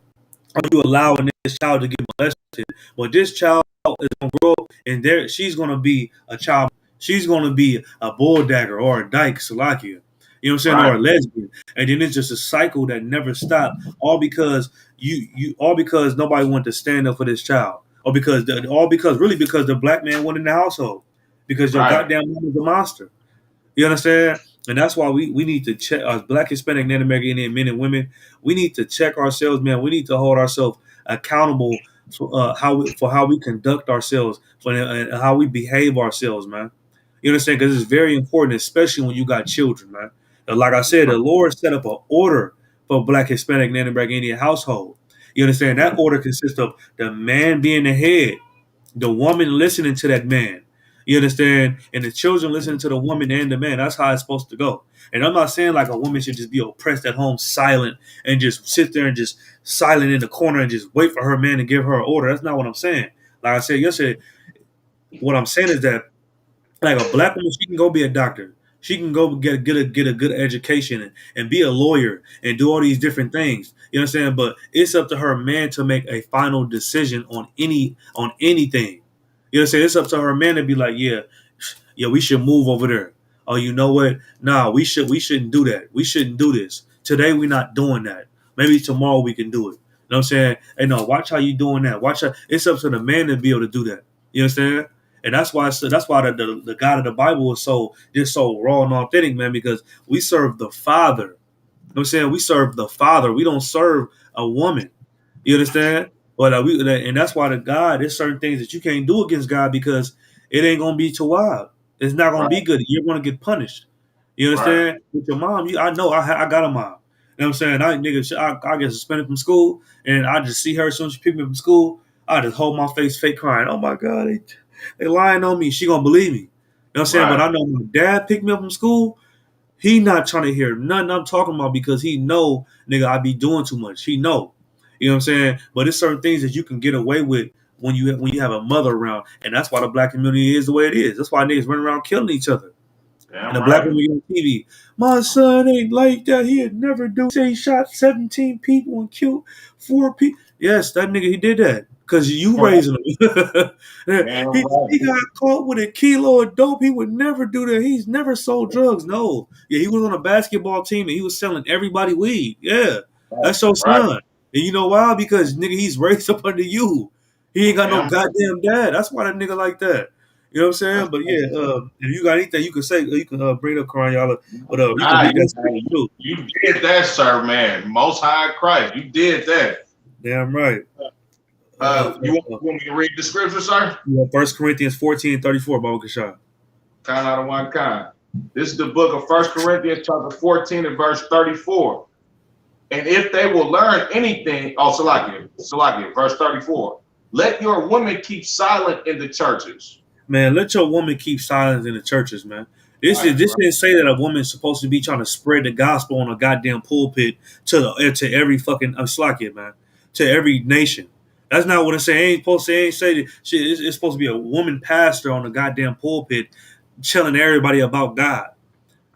are you allowing this child to get molested, but this child is gonna grow up and she's gonna be a child. She's gonna be a bull dagger or a dyke, Salakia. You know what I'm saying? Right. Or a lesbian. And then it's just a cycle that never stops. All because all because nobody wanted to stand up for this child. Or because because the black man went in the household. Because your Right. goddamn mom is a monster. You understand? And that's why we need to check as Black, Hispanic, Native American Indian men and women. We need to check ourselves, man. We need to hold ourselves accountable for how we conduct ourselves, and how we behave ourselves, man. You understand? Because it's very important, especially when you got children, man. And like I said, the Lord set up an order for Black, Hispanic, Native American Indian household. You understand? That order consists of the man being the head, the woman listening to that man. You understand? And the children listening to the woman and the man. That's how it's supposed to go. And I'm not saying like a woman should just be oppressed at home, silent, and just sit there and just silent in the corner and just wait for her man to give her an order. That's not what I'm saying. Like I said yesterday, what I'm saying is that like a black woman, she can go be a doctor. She can go get a good education and be a lawyer and do all these different things. You know what I'm saying? But it's up to her man to make a final decision on anything. You know what I'm saying? It's up to her man to be like, yeah, we should move over there. Oh, you know what? Nah, we shouldn't do that. We shouldn't do this. Today we're not doing that. Maybe tomorrow we can do it. You know what I'm saying? Hey, no, watch how you doing that. It's up to the man to be able to do that. You understand? And that's why the God of the Bible is so raw and authentic, man, because we serve the Father. You know what I'm saying? We serve the Father. We don't serve a woman. You understand? But and that's why there's certain things that you can't do against God because it ain't gonna be too wild. It's not gonna be good. You're gonna get punished. You understand? With your mom, I know I got a mom. You know what I'm saying? I get suspended from school, and I just see her as soon as she picked me up from school. I just hold my face, fake crying. Oh my God, they lying on me. She gonna believe me. You know what I'm saying? But I know my dad picked me up from school. He not trying to hear nothing I'm talking about because he know, nigga, I be doing too much. He know. You know what I'm saying? But it's certain things that you can get away with when you have a mother around. And that's why the black community is the way it is. That's why niggas run around killing each other. Damn And the right. black woman on TV, my son ain't like that. He'd never do. Say he shot 17 people and killed 4 people. Yes, that nigga, he did that. Because you raising him. he got caught with a kilo of dope. He would never do that. He's never sold drugs. No. Yeah, he was on a basketball team and he was selling everybody weed. Yeah. That's your son. And you know why? Because nigga, he's raised up under you. He ain't got no goddamn dad. That's why that nigga like that. You know what I'm saying? But yeah, if you got anything you can say, you can bring up Karanyala. But you can read that scripture too. You did that, sir, man. Most High Christ. You did that. Damn right. You want me to read the scripture, sir? 1 Corinthians 14:34, Baba Kashah. Kind out of one kind. This is the book of 1 Corinthians chapter 14 and verse 34. And if they will learn anything, Salakia, verse 34. Let your women keep silent in the churches. Man, let your woman keep silence in the churches, man. This didn't say that a woman's supposed to be trying to spread the gospel on a goddamn pulpit to every fucking Salakia, man, to every nation. That's not what it say. Ain't say that shit. It's supposed to be a woman pastor on a goddamn pulpit, telling everybody about God.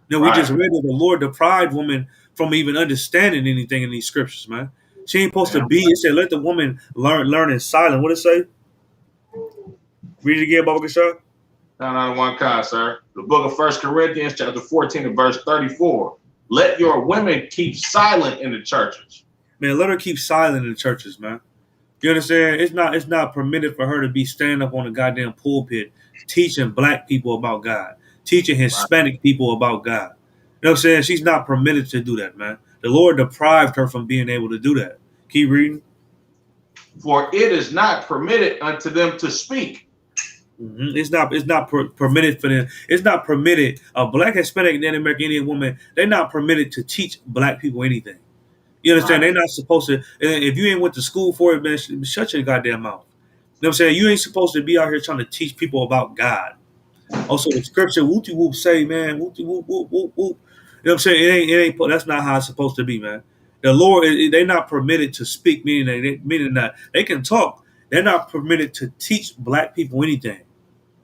No, we just read that the Lord deprived women from even understanding anything in these scriptures, man. She ain't supposed to be. It said, let the woman learn in silence. What it say? Read it again, Baba Kashah. Kind out of one kind, sir. The book of 1 Corinthians chapter 14 and verse 34. Let your women keep silent in the churches. Man, let her keep silent in the churches, man. You understand? It's not permitted for her to be standing up on a goddamn pulpit teaching black people about God, teaching Hispanic people about God. You know what I'm saying? She's not permitted to do that, man. The Lord deprived her from being able to do that. Keep reading. For it is not permitted unto them to speak. Mm-hmm. It's not permitted for them. It's not permitted. A black, Hispanic, Native American Indian woman, they're not permitted to teach black people anything. You understand? They're not supposed to. If you ain't went to school for it, man, shut your goddamn mouth. You know what I'm saying? You ain't supposed to be out here trying to teach people about God. Also, the scripture, whoopty whoop, say, man, whoopty whoop, whoop, whoop, whoop. You know what I'm saying? It ain't. That's not how it's supposed to be, man. The Lord, they're not permitted to speak, meaning that they can talk. They're not permitted to teach black people anything.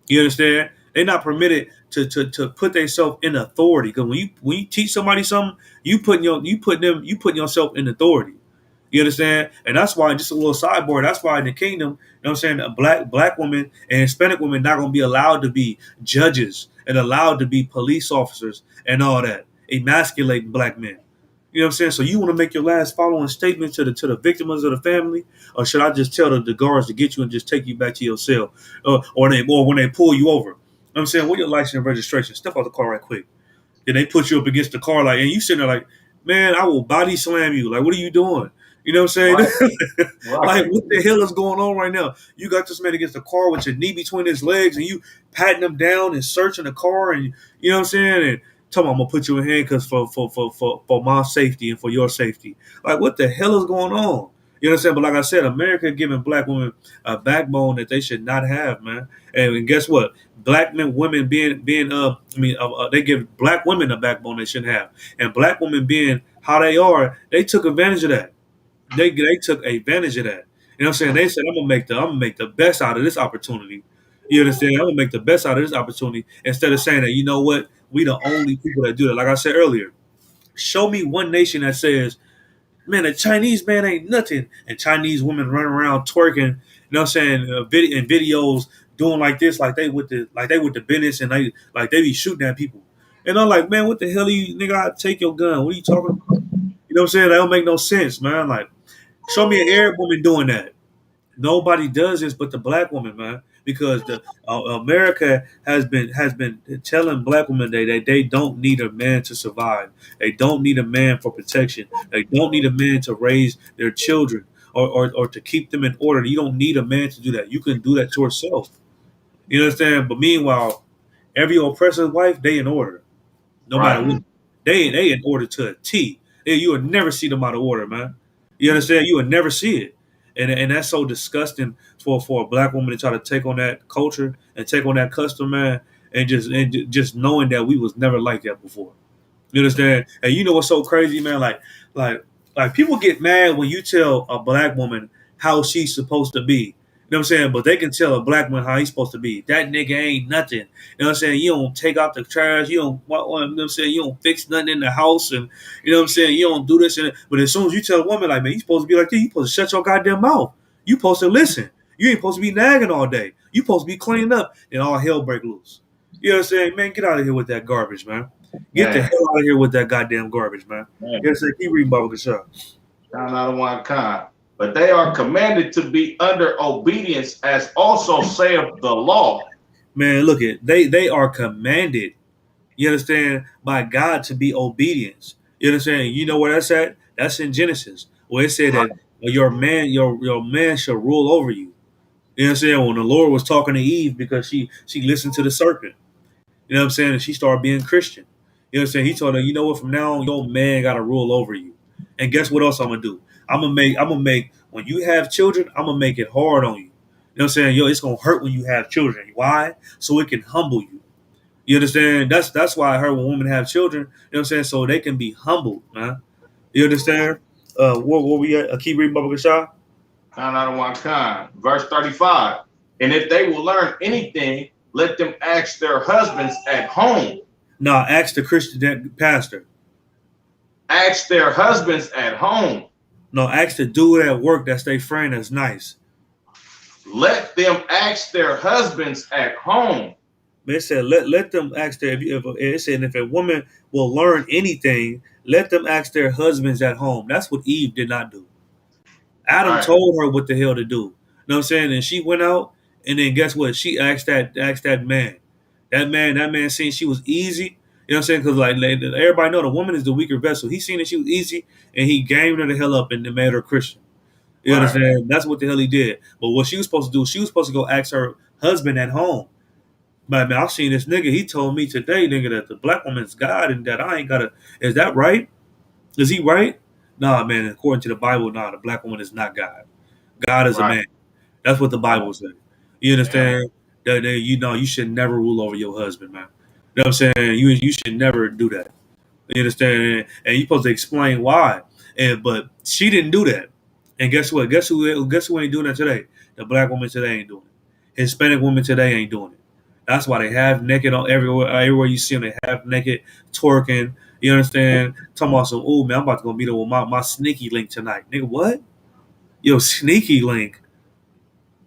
You understand? They're not permitted to put themselves in authority. Because when you teach somebody something, you putting yourself in authority. You understand? And that's why, just a little sideboard, that's why in the kingdom, you know what I'm saying, black women and Hispanic women not gonna be allowed to be judges and allowed to be police officers and all that, emasculating black men. You know what I'm saying? So you want to make your last following statement to the victims of the family, or should I just tell the guards to get you and just take you back to your cell, or when they pull you over? You know what I'm saying, what your license and registration? Step out the car right quick. Then they put you up against the car, like, and you sitting there like, man, I will body slam you. Like, what are you doing? You know what I'm saying? Right. Like, what the hell is going on right now? You got this man against the car with your knee between his legs, and you patting him down and searching the car, and you know what I'm saying? And tell him I'm gonna put you in handcuffs for my safety and for your safety. Like, what the hell is going on? You know what I'm saying? But like I said, America giving black women a backbone that they should not have, man. And guess what? Black women they give black women a backbone they shouldn't have, and black women being how they are, they took advantage of that. They took advantage of that. You know what I'm saying? They said, I'm gonna make the best out of this opportunity. You understand? I'm gonna make the best out of this opportunity, instead of saying that, you know what, we the only people that do that. Like I said earlier, show me one nation that says, man, a Chinese man ain't nothing, and Chinese women running around twerking, you know what I'm saying, in videos doing like this, like they with the business, and they be shooting at people. And I'm like, man, what the hell, nigga? I take your gun. What are you talking about? You know what I'm saying? That don't make no sense, man. Like, show me an Arab woman doing that. Nobody does this but the black woman, man. Because the America has been telling black women that they don't need a man to survive. They don't need a man for protection. They don't need a man to raise their children or to keep them in order. You don't need a man to do that. You can do that to yourself. You understand? But meanwhile, every oppressor's wife, they in order. No matter what. They in order to a T. You would never see them out of order, man. You understand? You would never see it. And that's so disgusting for a black woman to try to take on that culture and take on that custom, man, and just knowing that we was never like that before. You understand? And you know what's so crazy, man? Like people get mad when you tell a black woman how she's supposed to be. You know what I'm saying? But they can tell a black man how he's supposed to be. That nigga ain't nothing. You know what I'm saying? You don't take out the trash. You don't, you know what I'm saying? You don't fix nothing in the house. And you know what I'm saying? You don't do this. But as soon as you tell a woman, like, man, you supposed to be like this, you supposed to shut your goddamn mouth. You supposed to listen. You ain't supposed to be nagging all day. You supposed to be cleaning up, and all hell break loose. You know what I'm saying? Man, get out of here with that garbage, man. Get the hell out of here with that goddamn garbage, man. You know what I'm saying? Keep reading Baba Kashar. Count out of one kind. But they are commanded to be under obedience, as also saith the law. Man, look at they are commanded, you understand, by God to be obedience. You understand? You know where that's at? That's in Genesis, where it said that your man shall rule over you. You know what I'm saying? When the Lord was talking to Eve, because she listened to the serpent. You know what I'm saying? And she started being Christian. You know what I'm saying? He told her, you know what, from now on, your man gotta rule over you. And guess what else I'm gonna do? I'm gonna make when you have children, I'm gonna make it hard on you. You know what I'm saying? It's gonna hurt when you have children. Why? So it can humble you. You understand? That's why I heard when women have children, you know what I'm saying? So they can be humbled, man. You understand? Where we at? Keep reading Baba Kashar. Count out of one kind. Verse 35. And if they will learn anything, let them ask their husbands at home. No, ask the Christian pastor. Ask their husbands at home. No, ask the dude at work that's their friend that's nice. Let them ask their husbands at home. It said, let them ask if a woman will learn anything, let them ask their husbands at home. That's what Eve did not do. Adam told her what the hell to do. You know what I'm saying? And she went out, and then guess what? She asked that man. That man seen she was easy. You know what I'm saying? Because like everybody know the woman is the weaker vessel. He seen that she was easy, and he gamed her the hell up and made her Christian. You understand? That's what the hell he did. But what she was supposed to do, she was supposed to go ask her husband at home. But man, I've seen this nigga. He told me today, nigga, that the black woman's God and that I ain't gotta. Is that right? Is he right? Nah, man. According to the Bible, nah, the black woman is not God. God is a man. That's what the Bible says. You understand? That you should never rule over your husband, man. You know what I'm saying? You should never do that. You understand? And you're supposed to explain why. But she didn't do that. And guess what? Guess who ain't doing that today? The black woman today ain't doing it. Hispanic woman today ain't doing it. That's why they half naked on everywhere you see them. They half naked twerking. You understand? Talking about some, oh man, I'm about to go meet up with my sneaky link tonight. Nigga, what? Yo, sneaky link.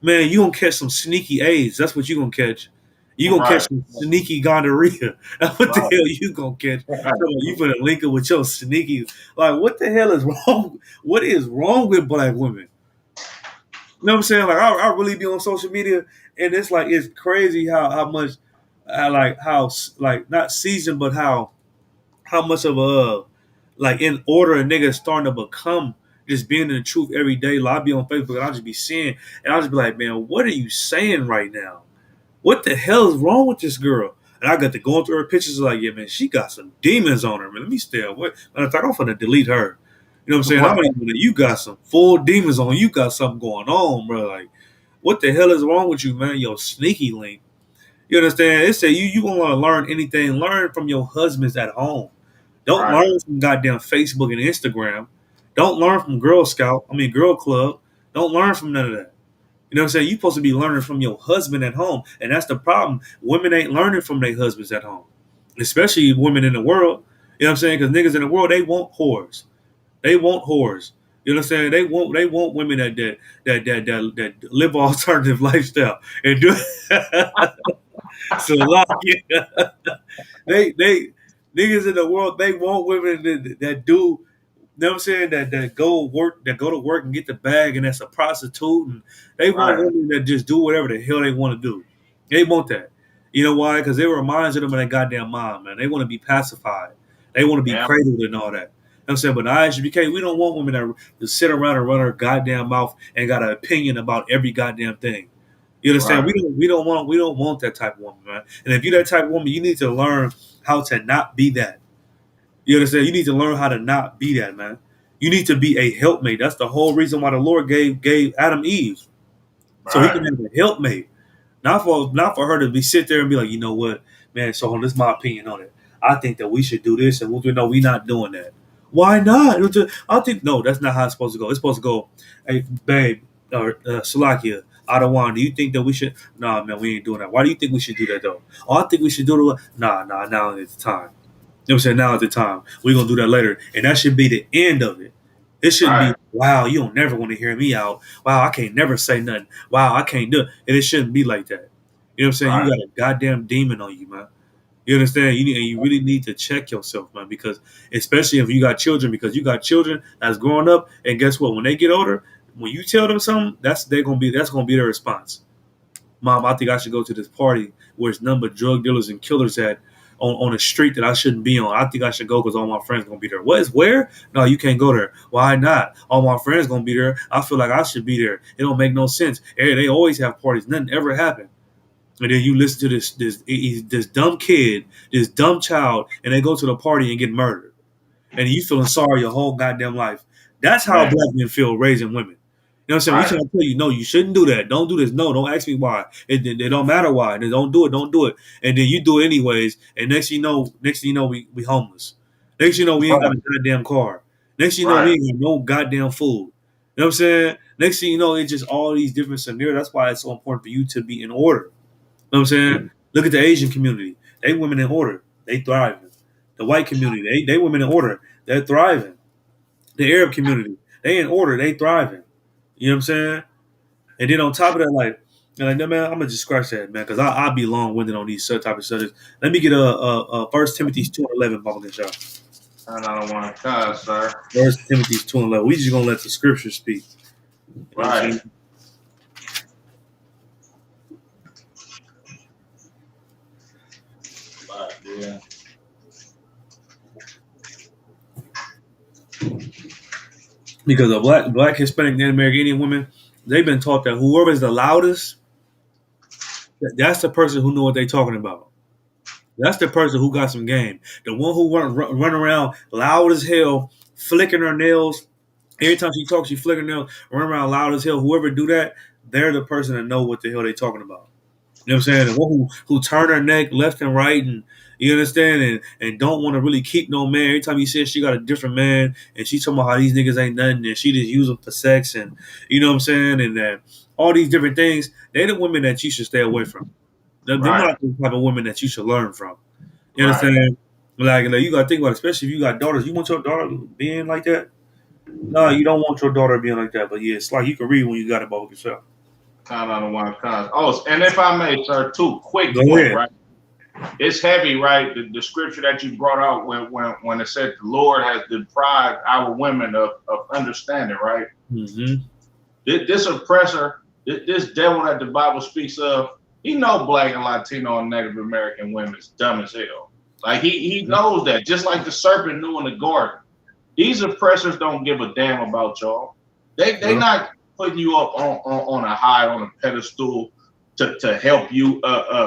Man, you gonna catch some sneaky AIDS. That's what you gonna catch. You gonna catch Right. some sneaky gonorrhea. That's what the Right. hell you gonna catch. Right. So you put a link up with your sneaky. Like, what the hell is wrong? What is wrong with black women? You know what I'm saying? Like, I really be on social media, and it's like it's crazy how much, not seasoned, but how much of a like in order a nigga is starting to become just being in the truth every day. Like, I'll be on Facebook and I'll just be seeing, and I'll just be like, man, what are you saying right now? What the hell is wrong with this girl? And I got to going through her pictures like, yeah, man, she got some demons on her, man. Let me stay away. And I thought I'm gonna delete her. You know what I'm saying? Right. I'm like, you got some full demons on. You got something going on, bro. Like, what the hell is wrong with you, man? Yo, sneaky link. You understand? It say you gonna want to learn anything. Learn from your husbands at home. Don't Right. learn from goddamn Facebook and Instagram. Don't learn from Girl Club. Don't learn from none of that. You know what I'm saying? You're supposed to be learning from your husband at home. And that's the problem. Women ain't learning from their husbands at home. Especially women in the world. You know what I'm saying? Because niggas in the world, they want whores. They want whores. You know what I'm saying? They want women that live an alternative lifestyle and do so like they niggas in the world, they want women that do, you know what I'm saying, that go to work and get the bag, and that's a prostitute, and they want Right. women that just do whatever the hell they want to do. They want that. You know why? Because it reminds them of their goddamn mom, man. They want to be pacified. They want to be Yeah. cradled and all that. You know what I'm saying? But ISBK, we don't want women that just sit around and run her goddamn mouth and got an opinion about every goddamn thing. You understand? Right. We don't want that type of woman, man. And if you're that type of woman, you need to learn how to not be that. You understand? You need to learn how to not be that, man. You need to be a helpmate. That's the whole reason why the Lord gave Adam Eve, so he can Right. have a helpmate. Not for her to be sit there and be like, you know what, man. So this is my opinion on it. I think that we should do this, and we'll do. No, we're not doing that. Why not? I think no, that's not how it's supposed to go. It's supposed to go, hey, babe, or Salakia, Adawan, do you think that we should? Nah, man, we ain't doing that. Why do you think we should do that though? Oh, I think we should do it. Nah, now is the time. You know what I'm saying? Now is the time. We're gonna do that later, and that should be the end of it. It shouldn't Right. be, wow, you don't never want to hear me out. Wow, I can't never say nothing. Wow, I can't do it. And it shouldn't be like that. You know what I'm saying? Right. You got a goddamn demon on you, man. You understand? You really need to check yourself, man, because especially if you got children, because you got children that's growing up, and guess what? When they get older, when you tell them something, that's gonna be their response. Mom, I think I should go to this party where it's none but drug dealers and killers at on a street that I shouldn't be on. I think I should go because all my friends gonna be there. What is where? No, you can't go there. Why not? All my friends gonna be there. I feel like I should be there. It don't make no sense. Hey, they always have parties. Nothing ever happened. And then you listen to this dumb kid, this dumb child, and they go to the party and get murdered. And you feeling sorry your whole goddamn life. That's how Right. black men feel raising women. You know what I'm saying? Right. We trying to tell you, no, you shouldn't do that. Don't do this. No, don't ask me why. It don't matter why. And don't do it. And then you do it anyways. And next thing you know, we homeless. Next thing you know, we ain't got a goddamn car. Next thing you know, we Right. ain't got no goddamn food. You know what I'm saying? Next thing you know, it's just all these different scenarios. That's why it's so important for you to be in order. You know what I'm saying? Look at the Asian community. They women in order. They thriving. The white community, they women in order. They're thriving. The Arab community, they in order. They thriving. You know what I'm saying? And then on top of that, no, man, I'm gonna just scratch that, man, because I'll be long winded on these type of subjects. Let me get a 1 Timothy 2:11, Baba Gashah. And I don't want to cuss, sir. 1 Timothy 2:11. We just gonna let the scripture speak. You know what I'm Right. saying? Right. Yeah. Because a black Hispanic Native American Indian women, they've been taught that whoever is the loudest, that's the person who know what they're talking about. That's the person who got some game. The one who run around loud as hell, flicking her nails. Every time she talks, she flicking her nails, run around loud as hell. Whoever do that, they're the person that know what the hell they talking about. You know what I'm saying? The one who turn her neck left and right, and you understand, and don't want to really keep no man. Every time you say she got a different man, and she talking about how these niggas ain't nothing, and she just use them for sex, and you know what I'm saying, and all these different things. They the women that you should stay away from. They're Right. not the type of women that you should learn from. You Right. understand? Like you gotta think about it, especially if you got daughters. You want your daughter being like that? No, you don't want your daughter being like that. But yeah, it's like you can read when you got it both yourself. Kind of one kind. Oh, and if I may, sir, too, quick Go point, ahead. right? It's heavy, right? The scripture that you brought out when it said the Lord has deprived our women of understanding, right? Mm-hmm. This oppressor, this devil that the Bible speaks of, he know Black and Latino and Native American women's dumb as hell. Like he knows that, just like the serpent knew in the garden. These oppressors don't give a damn about y'all. They not putting you up on a high, on a pedestal to help you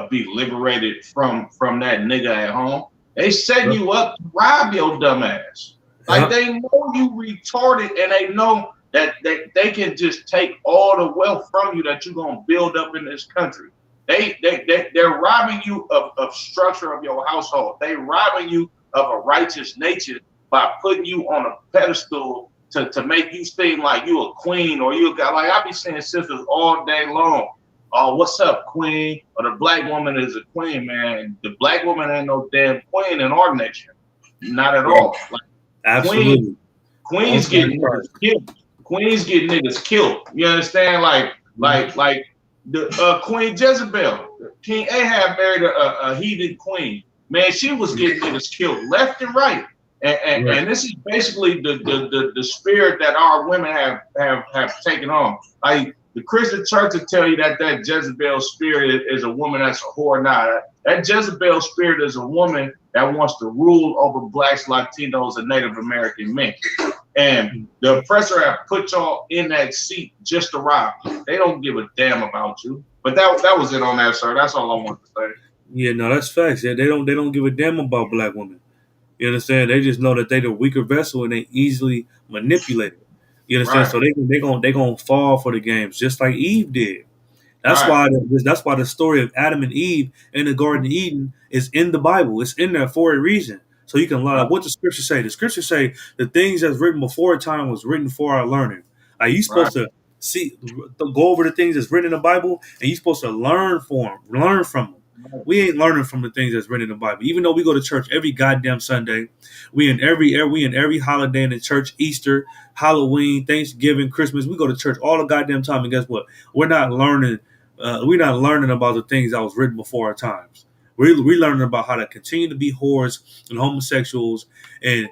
be liberated from that nigga at home. They setting you up to rob your dumb ass. Like they know you retarded, and they know that they can just take all the wealth from you that you're gonna build up in this country. They're robbing you of structure of your household. They robbing you of a righteous nature by putting you on a pedestal to make you seem like you a queen, or you got, like I be seeing sisters all day long. Oh, what's up, queen? Or the Black woman is a queen, man. The Black woman ain't no damn queen in our nation. Not at all. Like, Absolutely. Queens get niggas killed. Queens get niggas killed. You understand? Like the Queen Jezebel. King Ahab married a heathen queen. Man, she was getting niggas killed left and right. And this is basically the spirit that our women have taken on. Like the Christian church will tell you that Jezebel spirit is a woman that's a whore. Nah, that Jezebel spirit is a woman that wants to rule over Blacks, Latinos, and Native American men. And the oppressor have put y'all in that seat just to rob you. They don't give a damn about you. But that was it on that, sir. That's all I want to say. Yeah, no, that's facts. Yeah, they don't give a damn about Black women. You understand? They just know that they the weaker vessel and they easily manipulated. You understand? Right. So they gonna fall for the games just like Eve did. That's why the story of Adam and Eve in the Garden of Eden is in the Bible. It's in there for a reason. So you can learn. Like, what the scriptures say? The scriptures say the things that's written before time was written for our learning. Are you supposed to go over the things that's written in the Bible, and you're supposed to learn from them. We ain't learning from the things that's written in the Bible. Even though we go to church every goddamn Sunday, we in every holiday in the church, Easter, Halloween, Thanksgiving, Christmas, we go to church all the goddamn time. And guess what? We're not learning about the things that was written before our times. We're learning about how to continue to be whores and homosexuals and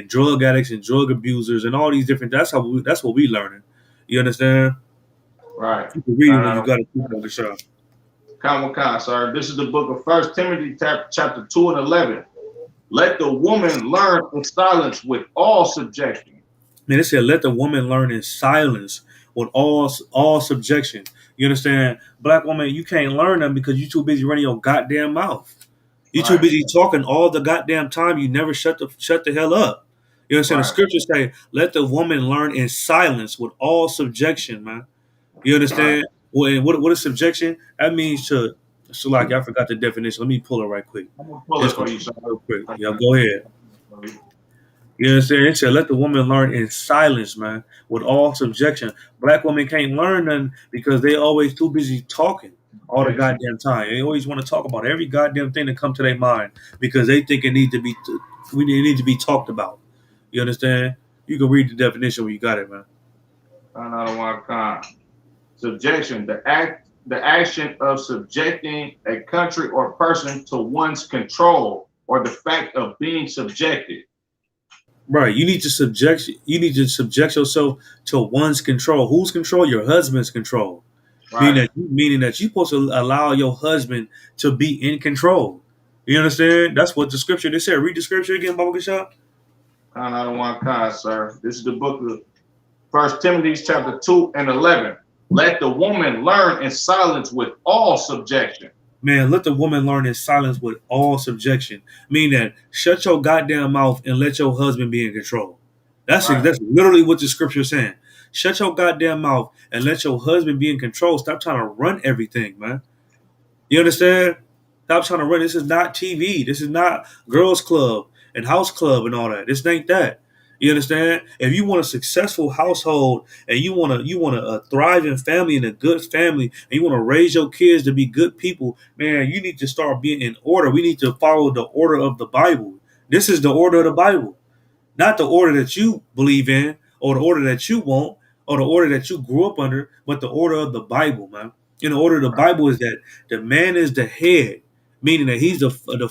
drug addicts and drug abusers and all these different. That's what we learning. You understand? Right. You can read it when you got to keep on the show. Come, sir. This is the book of 1 Timothy chapter 2 and 11. Let the woman learn in silence with all subjection. Man, it said, let the woman learn in silence with all subjection. You understand? Black woman, you can't learn them because you're too busy running your goddamn mouth. You're too busy talking all the goddamn time. You never shut the hell up. You understand? The scriptures say, let the woman learn in silence with all subjection, man. You understand? Well, what is subjection? That means to like, I forgot the definition. Let me pull it right quick. I'm going to pull it for you, sir. Real quick. Yeah, go ahead. You understand? It said, let the woman learn in silence, man, with all subjection. Black women can't learn nothing because they always too busy talking all the goddamn time. They always want to talk about every goddamn thing that come to their mind because they think it need to be talked about. You understand? You can read the definition when you got it, man. Another one, kind. Subjection, the action of subjecting a country or person to one's control, or the fact of being subjected. Right. You need to subject yourself to one's control. Whose control? Your husband's control. Right. Meaning that you're supposed to allow your husband to be in control. You understand? That's what the scripture, they said. Read the scripture again, Baba Kashab. Another one, kind, sir. This is the book of 1 Timothy chapter 2 and 11. Let the woman learn in silence with all subjection. Man, let the woman learn in silence with all subjection. Meaning that shut your goddamn mouth and let your husband be in control. That's literally what the scripture is saying. Shut your goddamn mouth and let your husband be in control. Stop trying to run everything, man. You understand? Stop trying to run. This is not TV. This is not girls club and house club and all that. This ain't that. You understand? If you want a successful household and you want a thriving family and a good family, and you want to raise your kids to be good people, man, you need to start being in order. We need to follow the order of the Bible. This is the order of the Bible, not the order that you believe in or the order that you want or the order that you grew up under, but the order of the Bible, man. In the order of the Bible is that the man is the head, meaning that he's the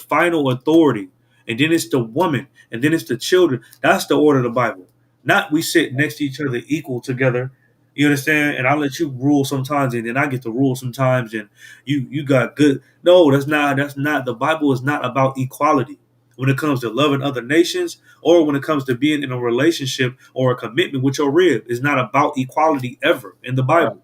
final authority, and then it's the woman, and then it's the children. That's the order of the Bible. Not we sit next to each other equal together. You understand? And I'll let you rule sometimes, and then I get to rule sometimes, and you got good. No, that's not the Bible is not about equality when it comes to loving other nations or when it comes to being in a relationship or a commitment with your rib. It's not about equality ever in the Bible.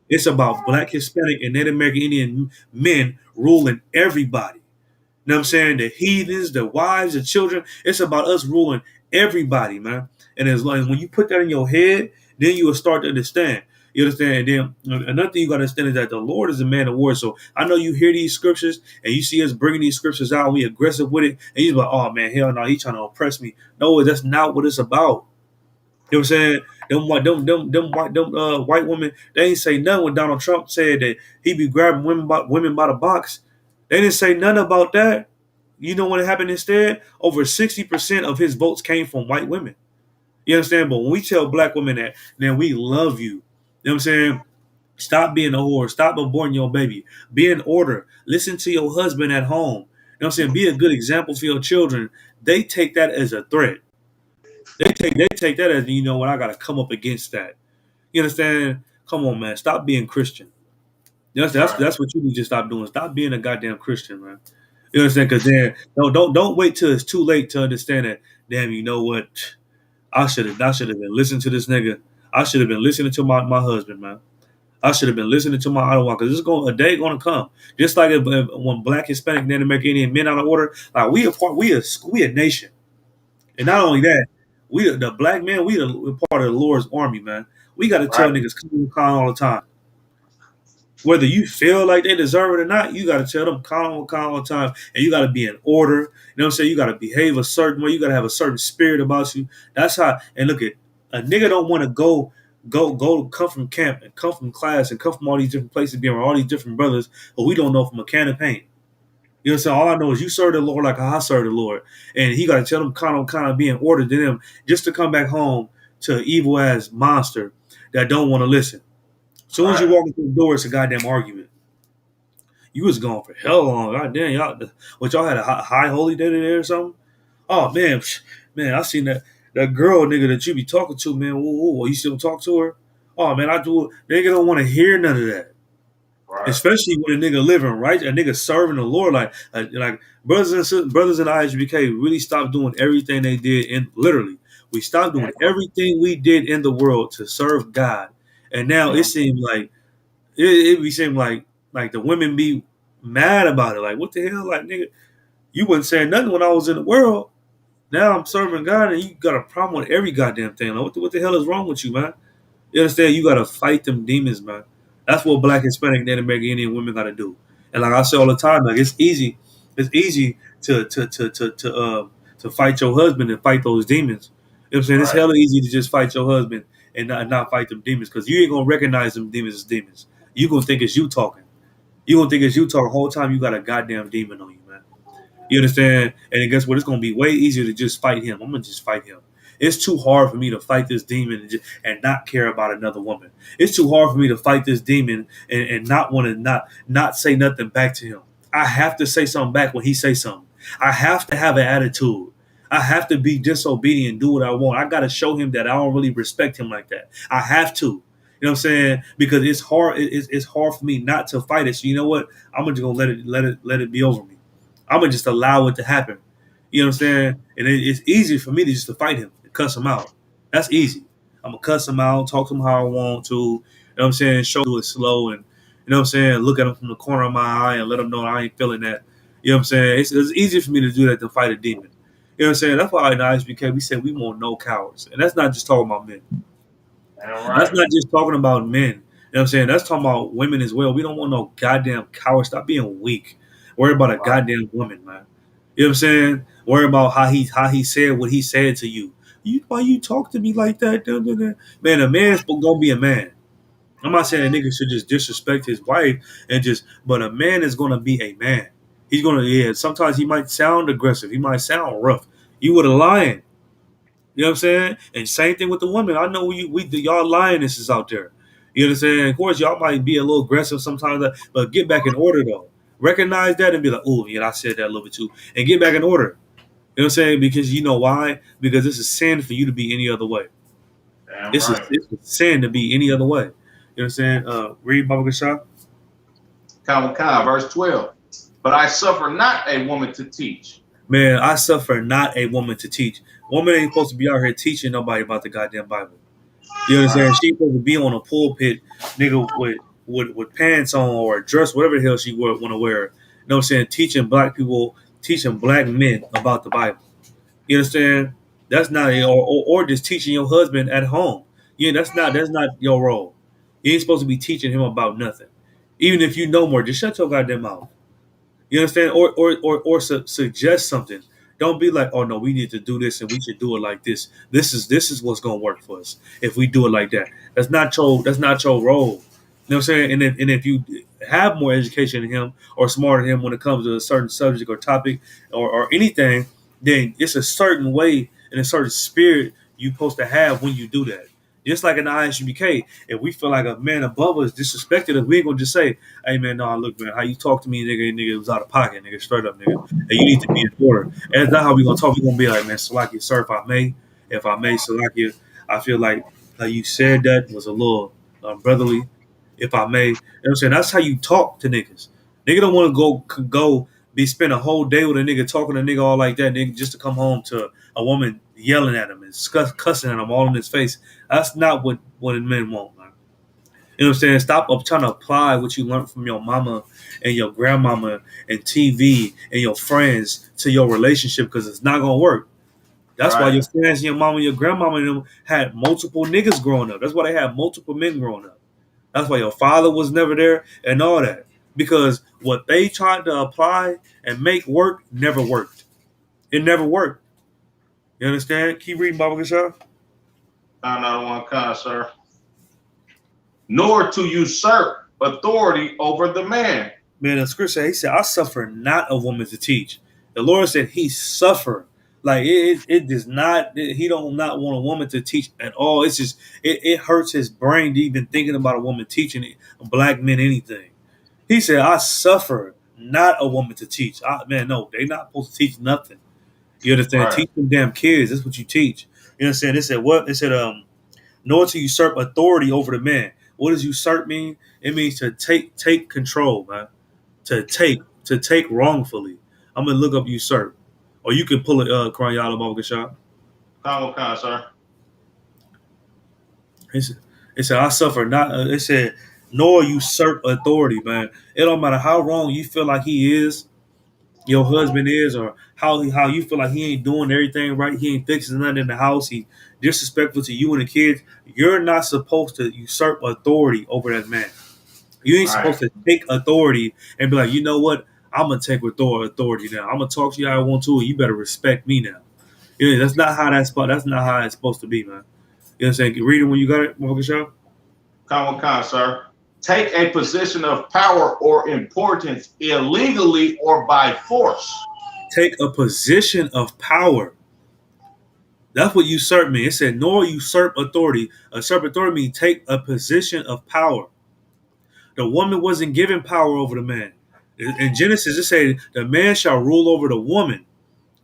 It's about Black, Hispanic, and Native American Indian men ruling everybody. You know what I'm saying? The heathens, the wives, the children. It's about us ruling everybody, man. And as long as when you put that in your head, then you will start to understand. You understand? And then another thing you got to understand is that the Lord is a man of war. So I know you hear these scriptures and you see us bringing these scriptures out. We aggressive with it, and you're like, "Oh man, hell no, he's trying to oppress me." No, that's not what it's about. You know what I'm saying? White women, they ain't say nothing when Donald Trump said that he be grabbing women by the box. They didn't say nothing about that. You know what happened instead? Over 60% of his votes came from white women. You understand? But when we tell Black women that, then we love you. You know what I'm saying? Stop being a whore. Stop aborting your baby. Be in order. Listen to your husband at home. You know what I'm saying? Be a good example for your children. They take that as a threat. They take that as, you know what, I gotta come up against that. You understand? Come on, man. Stop being Christian. That's what you need to stop doing. Stop being a goddamn Christian, man. You understand? Because then don't wait till it's too late to understand that. Damn, you know what? I should have been listening to this nigga. I should have been listening to my husband, man. I should have been listening to my idol one because a day gonna come. Just like when Black, Hispanic, Native American Indian men out of order, like we a nation, and not only that, the Black men, we're part of the Lord's army, man. We got to tell niggas come all the time. Whether you feel like they deserve it or not, you got to tell them calm all the time. And you got to be in order. You know what I'm saying? You got to behave a certain way. You got to have a certain spirit about you. That's how, and look at, a nigga don't want to go, come from camp and come from class and come from all these different places, being around all these different brothers, but we don't know from a can of paint. You know what I'm saying? All I know is you serve the Lord like how I serve the Lord. And he got to tell them kind of be in order to them just to come back home to an evil ass monster that don't want to listen. As soon as you walk into the door, it's a goddamn argument. You was gone for hell long. God damn, y'all had a high holy day today or something? Oh, man, I seen that girl, nigga, that you be talking to, man. Whoa, you still talk to her? Oh, man, nigga don't want to hear none of that. Right. Especially when a nigga living right, a nigga serving the Lord, like brothers and IHBK really stopped doing everything they did literally. We stopped doing everything we did in the world to serve God, and now it seems like it seems like the women be mad about it. Like, what the hell, like, nigga, you wasn't saying nothing when I was in the world. Now I'm serving God, and you got a problem with every goddamn thing. Like, what the hell is wrong with you, man? You understand? You got to fight them demons, man. That's what Black, Hispanic, Native American Indian women got to do. And like I say all the time, like it's easy to fight your husband and fight those demons. You know what I'm saying? It's hella easy to just fight your husband and not fight them demons because you ain't gonna recognize them demons as demons. You gonna think it's you talking. You gonna think it's you talking the whole time. You got a goddamn demon on you, man. You understand? And then guess what? It's gonna be way easier to just fight him. I'm gonna just fight him. It's too hard for me to fight this demon and not care about another woman. It's too hard for me to fight this demon and not want to not say nothing back to him. I have to say something back when he say something. I have to have an attitude. I have to be disobedient and do what I want. I got to show him that I don't really respect him like that. I have to. You know what I'm saying? Because it's hard. It's hard for me not to fight it. So you know what? I'm just gonna let it be over me. I'm gonna just allow it to happen. You know what I'm saying? And it's easy for me to just to fight him. Cuss him out. That's easy. I'm gonna cuss him out, talk to him how I want to. You know what I'm saying? Show it slow and you know what I'm saying? Look at him from the corner of my eye and let him know I ain't feeling that. You know what I'm saying? It's easy for me to do that than fight a demon. You know what I'm saying? That's why in IHBK we said we want no cowards. And that's not just talking about men. That's not just talking about men. You know what I'm saying? That's talking about women as well. We don't want no goddamn cowards. Stop being weak. Worry about a goddamn woman, man. You know what I'm saying? Worry about how he said what he said to you. why you talk to me like that? Man, a man's gonna be a man. I'm not saying a nigga should just disrespect his wife but a man is gonna be a man. He's gonna, sometimes he might sound aggressive. He might sound rough. You with a lion. You know what I'm saying? And same thing with the women. I know y'all lionesses out there. You know what I'm saying? Of course, y'all might be a little aggressive sometimes, but get back in order though. Recognize that and be like, oh, yeah, I said that a little bit too. And get back in order. You know what I'm saying? Because you know why? Because it's a sin for you to be any other way. Damn It's right. a sin to be any other way. You know what I'm saying? Read Baba Gashah. Verse 12. But I suffer not a woman to teach. Man, I suffer not a woman to teach. Woman ain't supposed to be out here teaching nobody about the goddamn Bible. You know what I'm saying? She's supposed to be on a pulpit, nigga, with pants on or a dress, whatever the hell she want to wear. You know what I'm saying? Teaching black people, teaching black men about the Bible. You understand? That's not or just teaching your husband at home. Yeah, that's not your role. You ain't supposed to be teaching him about nothing. Even if you know more, just shut your goddamn mouth. You understand? Or suggest something. Don't be like, oh no, we need to do this and we should do it like this. This is what's gonna work for us if we do it like that. That's not your role. You know what I'm saying? And if you have more education than him or smarter than him when it comes to a certain subject or topic or anything, then it's a certain way and a certain spirit you're supposed to have when you do that. Just like in the ISUBK, if we feel like a man above us disrespected us, we ain't gonna just say, hey man, no, look, man, how you talk to me, nigga, it was out of pocket, nigga, straight up, nigga. And you need to be in order. And that's not how we gonna talk. We gonna be like, man, Salakia, sir, if I may, Salakia, I feel like how you said that was a little brotherly, if I may. You know what I'm saying? That's how you talk to niggas. Nigga don't want to go be spend a whole day with a nigga talking to a nigga all like that, nigga, just to come home to a woman yelling at him and cussing at him all in his face. That's not what men want, man. You know what I'm saying? Stop trying to apply what you learned from your mama and your grandmama and TV and your friends to your relationship because it's not gonna work. That's why your friends, your mama, your grandmama, and them had multiple niggas growing up. That's why they had multiple men growing up. That's why your father was never there and all that. Because what they tried to apply and make work never worked. It never worked. You understand? Keep reading, Baba Gashah. Another one, sir. Nor to usurp authority over the man. Man, the scripture, he said, I suffer not a woman to teach. The Lord said he suffered. Like it does not, he don't not want a woman to teach at all. It's just, it hurts his brain to even thinking about a woman teaching black men anything. He said, I suffer not a woman to teach. Man, no, they not supposed to teach nothing. You understand? Right. Teach them damn kids. That's what you teach. You understand? They said what? They said, nor to usurp authority over the man. What does usurp mean? It means to take control, man. To take wrongfully. I'm gonna look up usurp. Or you can pull it Quran Yala Baba Gashah. Sir. It said, I suffer not it said, nor usurp authority, man. It don't matter how wrong you feel like he is, your husband is, or how you feel like he ain't doing everything right, he ain't fixing nothing in the house, he disrespectful to you and the kids. You're not supposed to usurp authority over that man. You ain't supposed to take authority and be like, you know what? I'm gonna take authority now. I'm gonna talk to you how I want to, and you better respect me now. Yeah, that's not how that's not how it's supposed to be, man. You know what I'm saying? Read it when you got it, Motherfucker Show. Sir. Take a position of power or importance illegally or by force. Take a position of power. That's what usurp means. It said, nor usurp authority. Usurp authority means take a position of power. The woman wasn't given power over the man. In Genesis, it said the man shall rule over the woman.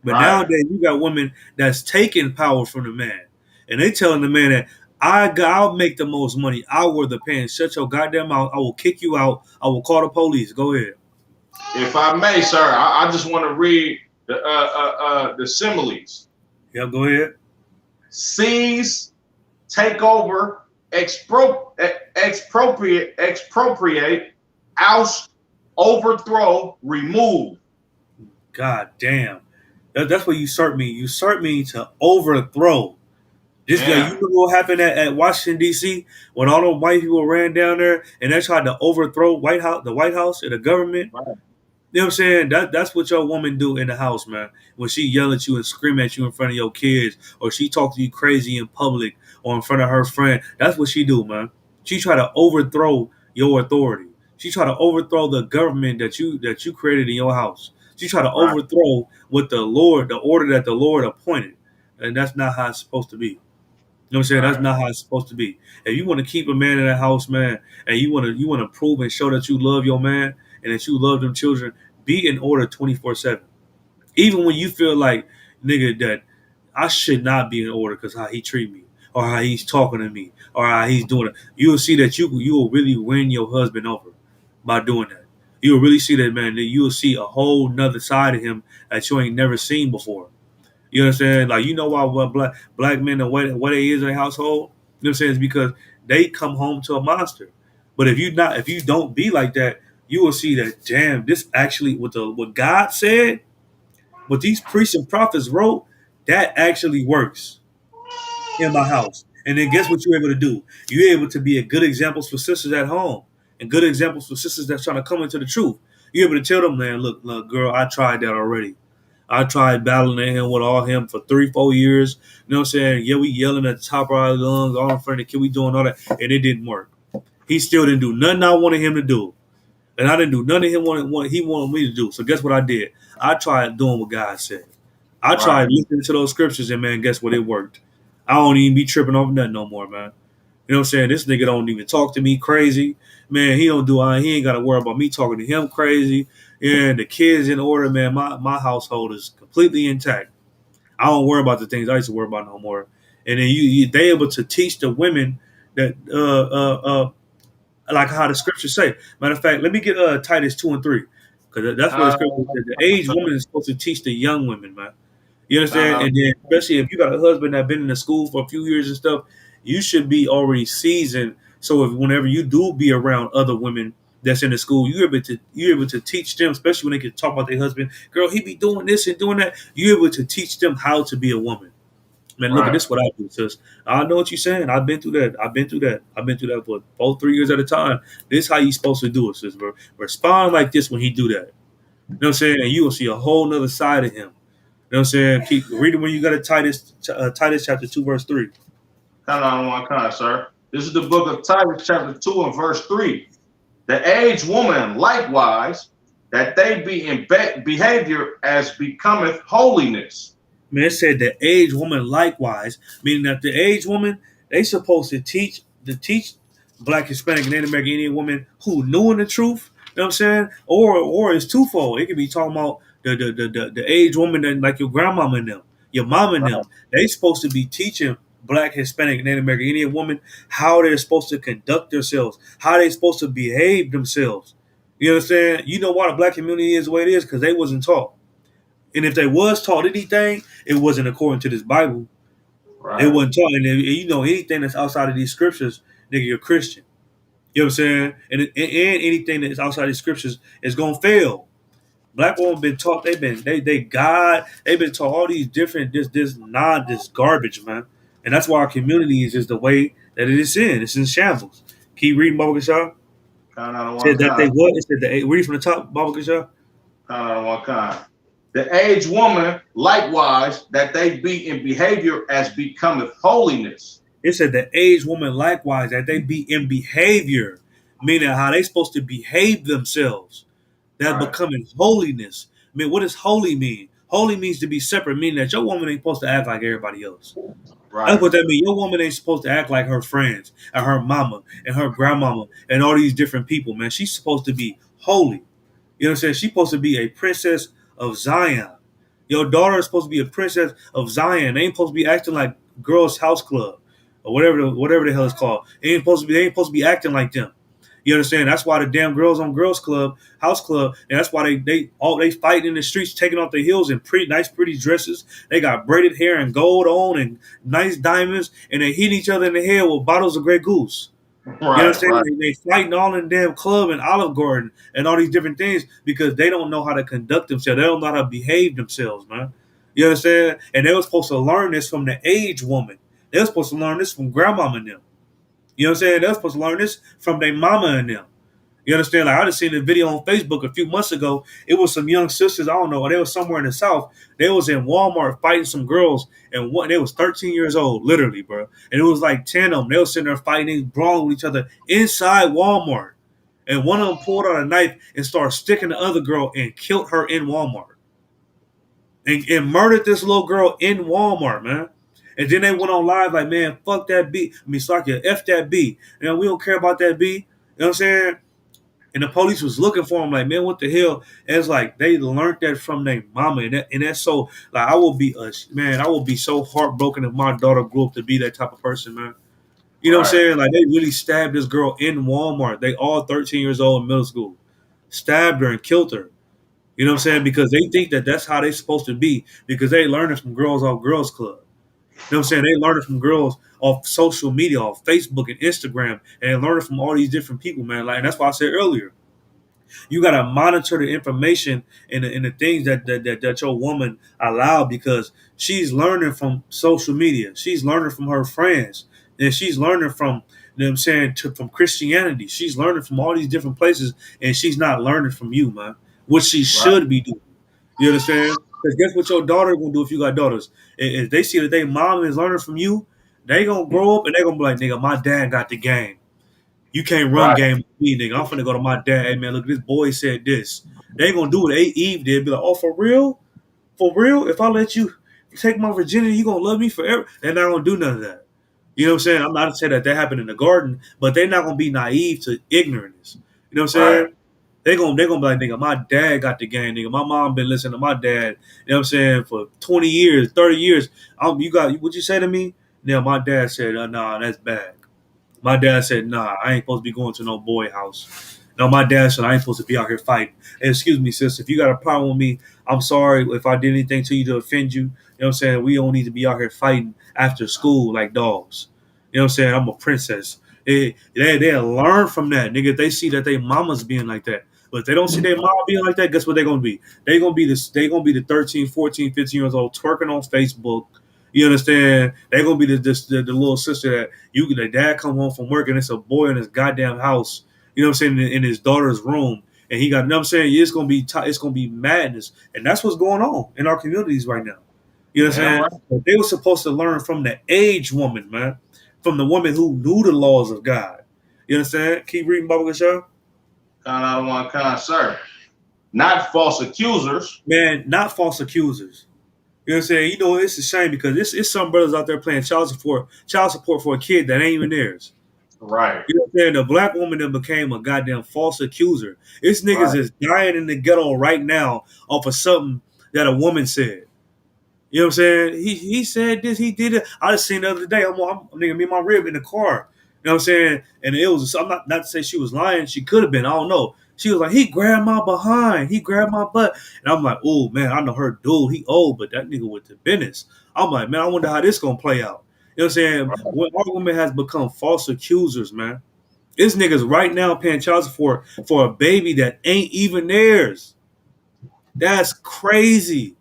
But nowadays, you got women that's taking power from the man. And they telling the man that I'll make the most money. I'll wear the pants. Shut your goddamn mouth. I will kick you out. I will call the police. Go ahead. If I may, sir, I just want to read the similes. Yeah, go ahead. Seize, take over, expropriate, oust, overthrow, remove. God damn. That's what usurp means. Usurp means to overthrow. You know what happened at Washington, D.C. when all those white people ran down there and they tried to overthrow the White House and the government? Right. You know what I'm saying? That's what your woman do in the house, man. When she yell at you and scream at you in front of your kids, or she talk to you crazy in public or in front of her friend, that's what she do, man. She try to overthrow your authority. She try to overthrow the government that you created in your house. She try to Right. overthrow what the order that the Lord appointed, and that's not how it's supposed to be. You know what I'm saying? That's Right. not how it's supposed to be. If you want to keep a man in that house, man, and you want to prove and show that you love your man and that you love them children, be in order 24/7. Even when you feel like, nigga, that I should not be in order because how he treat me or how he's talking to me or how he's doing it, you will see that you will really win your husband over by doing that. You will really see that, man. That you will see a whole nother side of him that you ain't never seen before. You understand? Like, you know why what black men and what they is in a household? You know what I'm saying? It's because they come home to a monster. But if you don't be like that, you will see that, damn, this actually what God said, what these priests and prophets wrote, that actually works in my house. And then guess what you're able to do? You're able to be a good examples for sisters at home and good examples for sisters that's trying to come into the truth. You're able to tell them, man, look, girl, I tried that already. I tried battling him with all him for 3-4 years. You know what I'm saying? Yeah, we yelling at the top of our lungs, all in front of the kid, we doing all that, and it didn't work. He still didn't do nothing I wanted him to do. And I didn't do nothing he wanted me to do. So guess what I did? I tried doing what God said. I Right. tried listening to those scriptures, and man, guess what? It worked. I don't even be tripping over nothing no more, man. You know what I'm saying? This nigga don't even talk to me crazy. Man, he ain't gotta worry about me talking to him crazy. Yeah, the kids in order, man. My household is completely intact. I don't worry about the things I used to worry about no more. And then they able to teach the women that like how the scriptures say. Matter of fact, let me get Titus 2 and 3. Because that's what the scripture says. The aged woman is supposed to teach the young women, man. You understand? Uh, And then, especially if you got a husband that been in the school for a few years and stuff, you should be already seasoned. So if whenever you do be around other women that's in the school, you're able to teach them, especially when they can talk about their husband. Girl, he be doing this and doing that. You're able to teach them how to be a woman. Man, look at right. this. What I do, sis. I know what you're saying. I've been through that. I've been through that for 4-3 years at a time. This is how you supposed to do it, sis, bro. Respond like this when he do that. You know what I'm saying? And you will see a whole nother side of him. You know what I'm saying? Keep reading when you got to Titus chapter 2, verse 3. Kind on one kind, sir. This is the book of Titus, chapter 2 and verse 3. The aged woman likewise, that they be in behavior as becometh holiness. Man, it said the aged woman likewise, meaning that the aged woman, they supposed to teach black, Hispanic, and Native American Indian women who knew in the truth. You know what I'm saying? Or it's twofold. It could be talking about the aged woman that like your grandmama and them, your mom and them. They supposed to be teaching black, Hispanic, and Native American Indian women how they're supposed to conduct themselves, how they're supposed to behave themselves. You understand? You know why the black community is the way it is? Because they wasn't taught. And if they was taught anything, it wasn't according to this Bible. It Right. wasn't taught. And you know anything that's outside of these scriptures, nigga, you're a Christian. You know what I'm saying? And anything that's outside these scriptures is gonna fail. Black women been taught. They've been taught all these different this garbage, man. And that's why our community is just the way that it is in. It's in shambles. Keep reading, Baba Kashar. Kind on one Said that they kind. what? It said read from the top, Baba Kashar. Kind on one kind. The aged woman likewise, that they be in behavior as becometh holiness. It said the aged woman likewise that they be in behavior, meaning how they supposed to behave themselves. That Right. becoming holiness. I mean, what does holy mean? Holy means to be separate, meaning that your woman ain't supposed to act like everybody else. That's Right. what that means. Your woman ain't supposed to act like her friends and her mama and her grandmama and all these different people, man. She's supposed to be holy. You know what I'm saying? She's supposed to be a princess of Zion. Your daughter is supposed to be a princess of Zion. They ain't supposed to be acting like Girls House Club or whatever the hell it's called. They ain't supposed to be acting like them. You understand? That's why the damn girls on Girls Club, House Club, and that's why they fight in the streets, taking off their heels in pretty dresses. They got braided hair and gold on and nice diamonds, and they hit each other in the head with bottles of Grey Goose. You Right. understand? Right. They fighting all in the damn club and Olive Garden and all these different things because they don't know how to conduct themselves. They don't know how to behave themselves, man. You understand? And they were supposed to learn this from the aged woman. They were supposed to learn this from grandmama and them. You know what I'm saying? They were supposed to learn this from their mama and them. You understand? Like I just seen a video on Facebook a few months ago. It was some young sisters. I don't know. They was somewhere in the South. They was in Walmart fighting some girls, and one they was 13 years old, literally, bro. And it was like 10 of them. They was sitting there fighting, brawling with each other inside Walmart. And one of them pulled out a knife and started sticking the other girl and killed her in Walmart. And murdered this little girl in Walmart, man. And then they went on live like, man, fuck that B. I mean, Slakia, F that B. You know, we don't care about that B. You know what I'm saying? And the police was looking for him like, man, what the hell? And it's like they learned that from their mama. And that's so, like, I will be so heartbroken if my daughter grew up to be that type of person, man. You know what I'm saying? Like, they really stabbed this girl in Walmart. They all 13 years old in middle school. Stabbed her and killed her. You know what I'm saying? Because they think that that's how they're supposed to be because they learned it from girls off Girls Club. You know what I'm saying? They learned it from girls off social media, off Facebook and Instagram, and they learned it from all these different people, man. Like, and that's why I said earlier, you gotta monitor the information and the things that your woman allow because she's learning from social media, she's learning from her friends, and she's learning from you know what I'm saying from Christianity. She's learning from all these different places, and she's not learning from you, man. What she should be doing. You understand? Because guess what your daughter gonna do if you got daughters? If they see that their mom is learning from you, they gonna grow up and they gonna be like, nigga, my dad got the game. You can't run game with me, nigga. I'm finna go to my dad. Hey man, look, this boy said this. They ain't gonna do what Eve did. Be like, oh, for real? For real? If I let you take my virginity, you gonna love me forever? They're not gonna do none of that. You know what I'm saying? I'm not saying that happened in the garden, but they're not gonna be naive to ignorance. You know what I'm saying? Right. They're gonna be like, nigga, my dad got the game, nigga. My mom been listening to my dad, you know what I'm saying, for 20 years, 30 years. You got what you say to me? Now my dad said, nah, that's bad. My dad said, nah, I ain't supposed to be going to no boy house. No, my dad said I ain't supposed to be out here fighting. Hey, excuse me, sis, if you got a problem with me, I'm sorry if I did anything to you to offend you. You know what I'm saying? We don't need to be out here fighting after school like dogs. You know what I'm saying? I'm a princess. They learn from that, nigga. If they see that they mamas being like that. But if they don't see their mom being like that, guess what they're gonna be? They're gonna be the 13, 14, 15 years old twerking on Facebook. You understand? They're gonna be the little sister that the dad come home from work and it's a boy in his goddamn house. You know what I'm saying? In his daughter's room, and he got. You know what I'm saying? It's gonna be madness, and that's what's going on in our communities right now. You know what I'm saying? Right. They were supposed to learn from the aged woman, man, from the woman who knew the laws of God. You understand? Keep reading, Baba Gashaw. Sir. Not false accusers. Man, not false accusers. You know what I'm saying? You know, it's a shame because it's some brothers out there playing child support for a kid that ain't even theirs. Right. You know what I'm saying? The black woman that became a goddamn false accuser. This niggas is dying in the ghetto right now off of something that a woman said. You know what I'm saying? He said this, he did it. I just seen the other day. I'm nigga, me and my rib in the car. You know what I'm saying? And it was, I'm not to say she was lying. She could have been. I don't know. She was like, he grabbed my behind. He grabbed my butt. And I'm like, oh, man, I know her dude. He old, but that nigga with the business. I'm like, man, I wonder how this going to play out. You know what I'm saying? When our woman has become false accusers, man. This nigga's right now paying child support for a baby that ain't even theirs. That's crazy.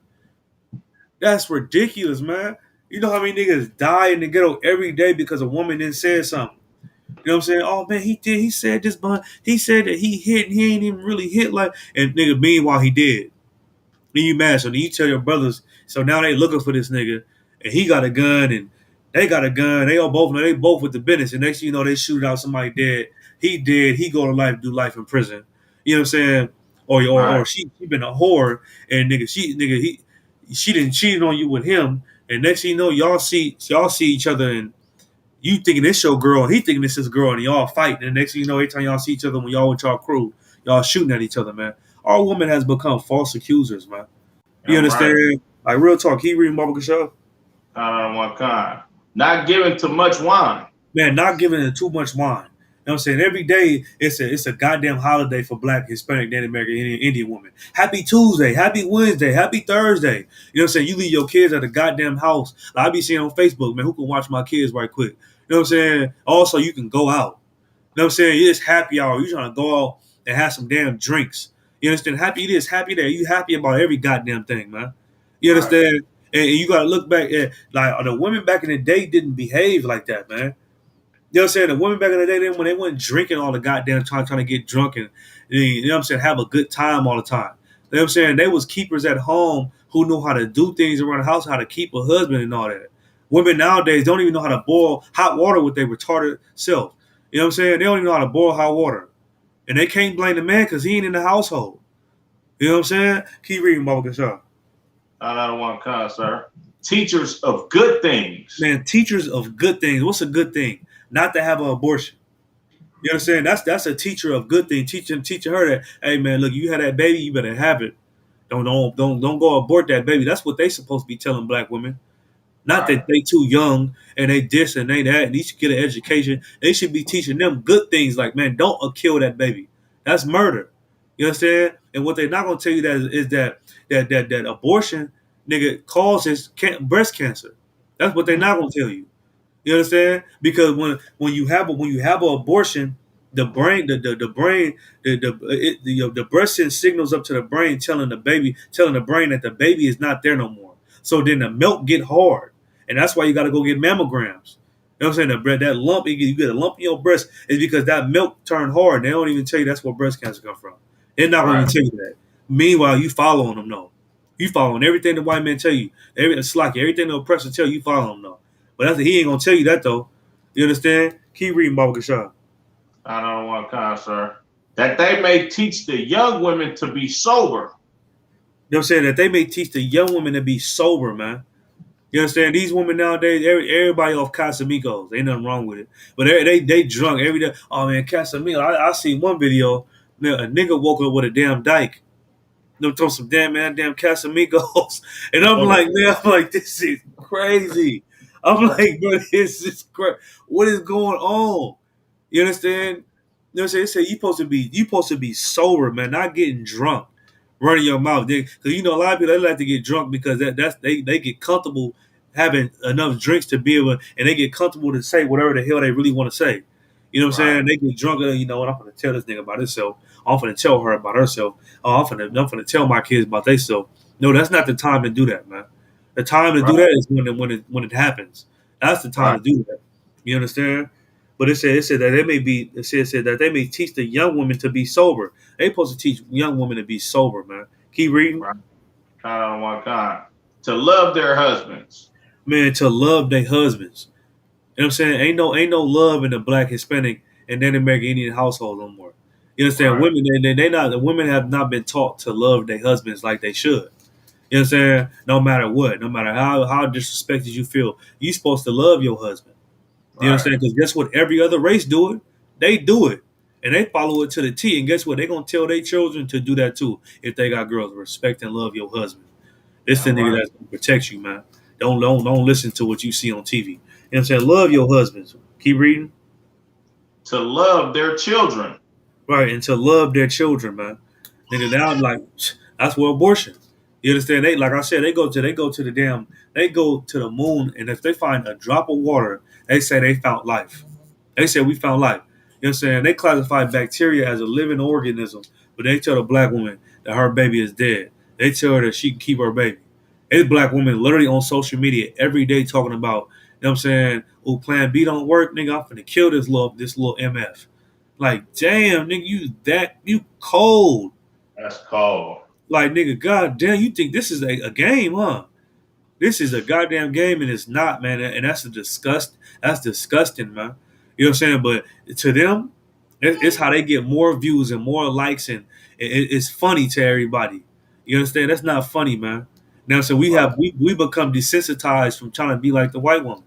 That's ridiculous, man. You know how many niggas die in the ghetto every day because a woman didn't say something? You know what I'm saying? Oh, man, he did. He said this, but he said that he hit and he ain't even really hit like, and nigga, meanwhile, he did. Then you mad. So then you tell your brothers, so now they looking for this nigga, and he got a gun, and they got a gun. They all both know they both with the business, and next thing you know, they shoot out somebody dead. He dead. He go to life, do life in prison. You know what I'm saying? Or she been a whore, and she didn't cheat on you with him, and next thing you know, y'all see each other, and you thinking this your girl, and he thinking this his girl, and y'all fight. And the next thing you know, every time y'all see each other, when y'all with y'all crew, y'all shooting at each other, man. Our woman has become false accusers, man. You understand? Right. Like real talk. Keep reading Baba Gashaw. One kind. Not giving too much wine. Man, not giving too much wine. You know what I'm saying? Every day it's a goddamn holiday for Black, Hispanic, Native American, Indian women. Happy Tuesday, happy Wednesday, happy Thursday. You know what I'm saying? You leave your kids at the goddamn house. Like I be seeing on Facebook, man, who can watch my kids right quick? You know what I'm saying? Also, you can go out. You know what I'm saying? It's happy hour. You trying to go out and have some damn drinks. You understand? Happy this, happy that. You happy about every goddamn thing, man. You understand? Right. And you got to look back at, like, the women back in the day didn't behave like that, man. You know what I'm saying? The women back in the day, then when they weren't drinking all the goddamn time, trying to get drunk and you know what I'm saying, have a good time all the time. You know what I'm saying? They was keepers at home who knew how to do things around the house, how to keep a husband and all that. Women nowadays don't even know how to boil hot water with their retarded self. You know what I'm saying? They don't even know how to boil hot water. And they can't blame the man because he ain't in the household. You know what I'm saying? Keep reading, Baba Kashar. Another one, sir. Teachers of good things. Man, teachers of good things. What's a good thing? Not to have an abortion. You know what I'm saying? That's a teacher of good thing. Teaching her that, hey man, look, you had that baby, you better have it. Don't go abort that baby. That's what they supposed to be telling black women. Not that they too young and they this and they that and they should get an education. They should be teaching them good things like, man, don't kill that baby. That's murder. You understand? And what they're not gonna tell you is that abortion, nigga, causes breast cancer. That's what they're not gonna tell you. You understand? Because when you have an abortion, the brain, the breast sends signals up to the brain telling the brain that the baby is not there no more. So then the milk get hard, and that's why you got to go get mammograms. You know what I'm saying? That lump, you get a lump in your breast, is because that milk turned hard. They don't even tell you that's where breast cancer come from. They're not going to tell you that. Meanwhile, you following them though. You following everything the white men tell you. Everything the oppressor tell you, follow them though. But he ain't gonna tell you that though. You understand? Keep reading, Baba Kashar. I don't want sir. That they may teach the young women to be sober. You know what I'm saying? That they may teach the young women to be sober, man. You understand? These women nowadays, everybody off Casamigos. Ain't nothing wrong with it. But they drunk every day. Oh man, Casamigos. I see one video, a nigga woke up with a damn dyke. Them throw some damn Casamigos. And I'm like, man, this is crazy. I'm like, bro, this is crazy. What is going on? You understand? You know what I'm saying? They say you supposed to be sober, man, not getting drunk, running your mouth. Because you know a lot of people, they like to get drunk because they get comfortable having enough drinks to be able, and they get comfortable to say whatever the hell they really want to say. You know what I'm saying? They get drunk, you know what? I'm gonna tell this nigga about himself. I'm gonna tell her about herself. Oh, I'm gonna tell my kids about themselves. No, that's not the time to do that, man. The time to do that is when it happens. That's the time to do that. You understand? But it said that that they may teach the young women to be sober. They supposed to teach young women to be sober, man. Keep reading. To love their husbands. Man, to love their husbands. You know what I'm saying? Ain't no love in the Black, Hispanic, and Native American Indian household no more. You understand? Women, the women have not been taught to love their husbands like they should. You know what I'm saying? No matter what, no matter how disrespected you feel, you supposed to love your husband. You understand? Because guess what? Every other race do it. They do it. And they follow it to the T. And guess what? They're going to tell their children to do that too. If they got girls, respect and love your husband. It's the nigga that's going to protect you, man. Don't listen to what you see on TV. You know what I'm saying? Love your husbands. Keep reading. To love their children. Right, and to love their children, man. Nigga, now I'm like, that's where abortion. You understand? They, like I said, they go to the moon, and if they find a drop of water, they say they found life. They say we found life. You know what I'm saying? They classify bacteria as a living organism, but they tell the black woman that her baby is dead. They tell her that she can keep her baby. This black woman literally on social media every day talking about, you know what I'm saying, oh, plan B don't work, nigga, I'm finna kill this little MF. Like, damn, nigga, you cold. That's cold. Like, nigga, goddamn, you think this is a game, huh? This is a goddamn game, and it's not, man. And that's disgusting, man. You know what I'm saying? But to them, it's how they get more views and more likes, and it's funny to everybody. You understand? That's not funny, man. Now, so we become desensitized from trying to be like the white woman.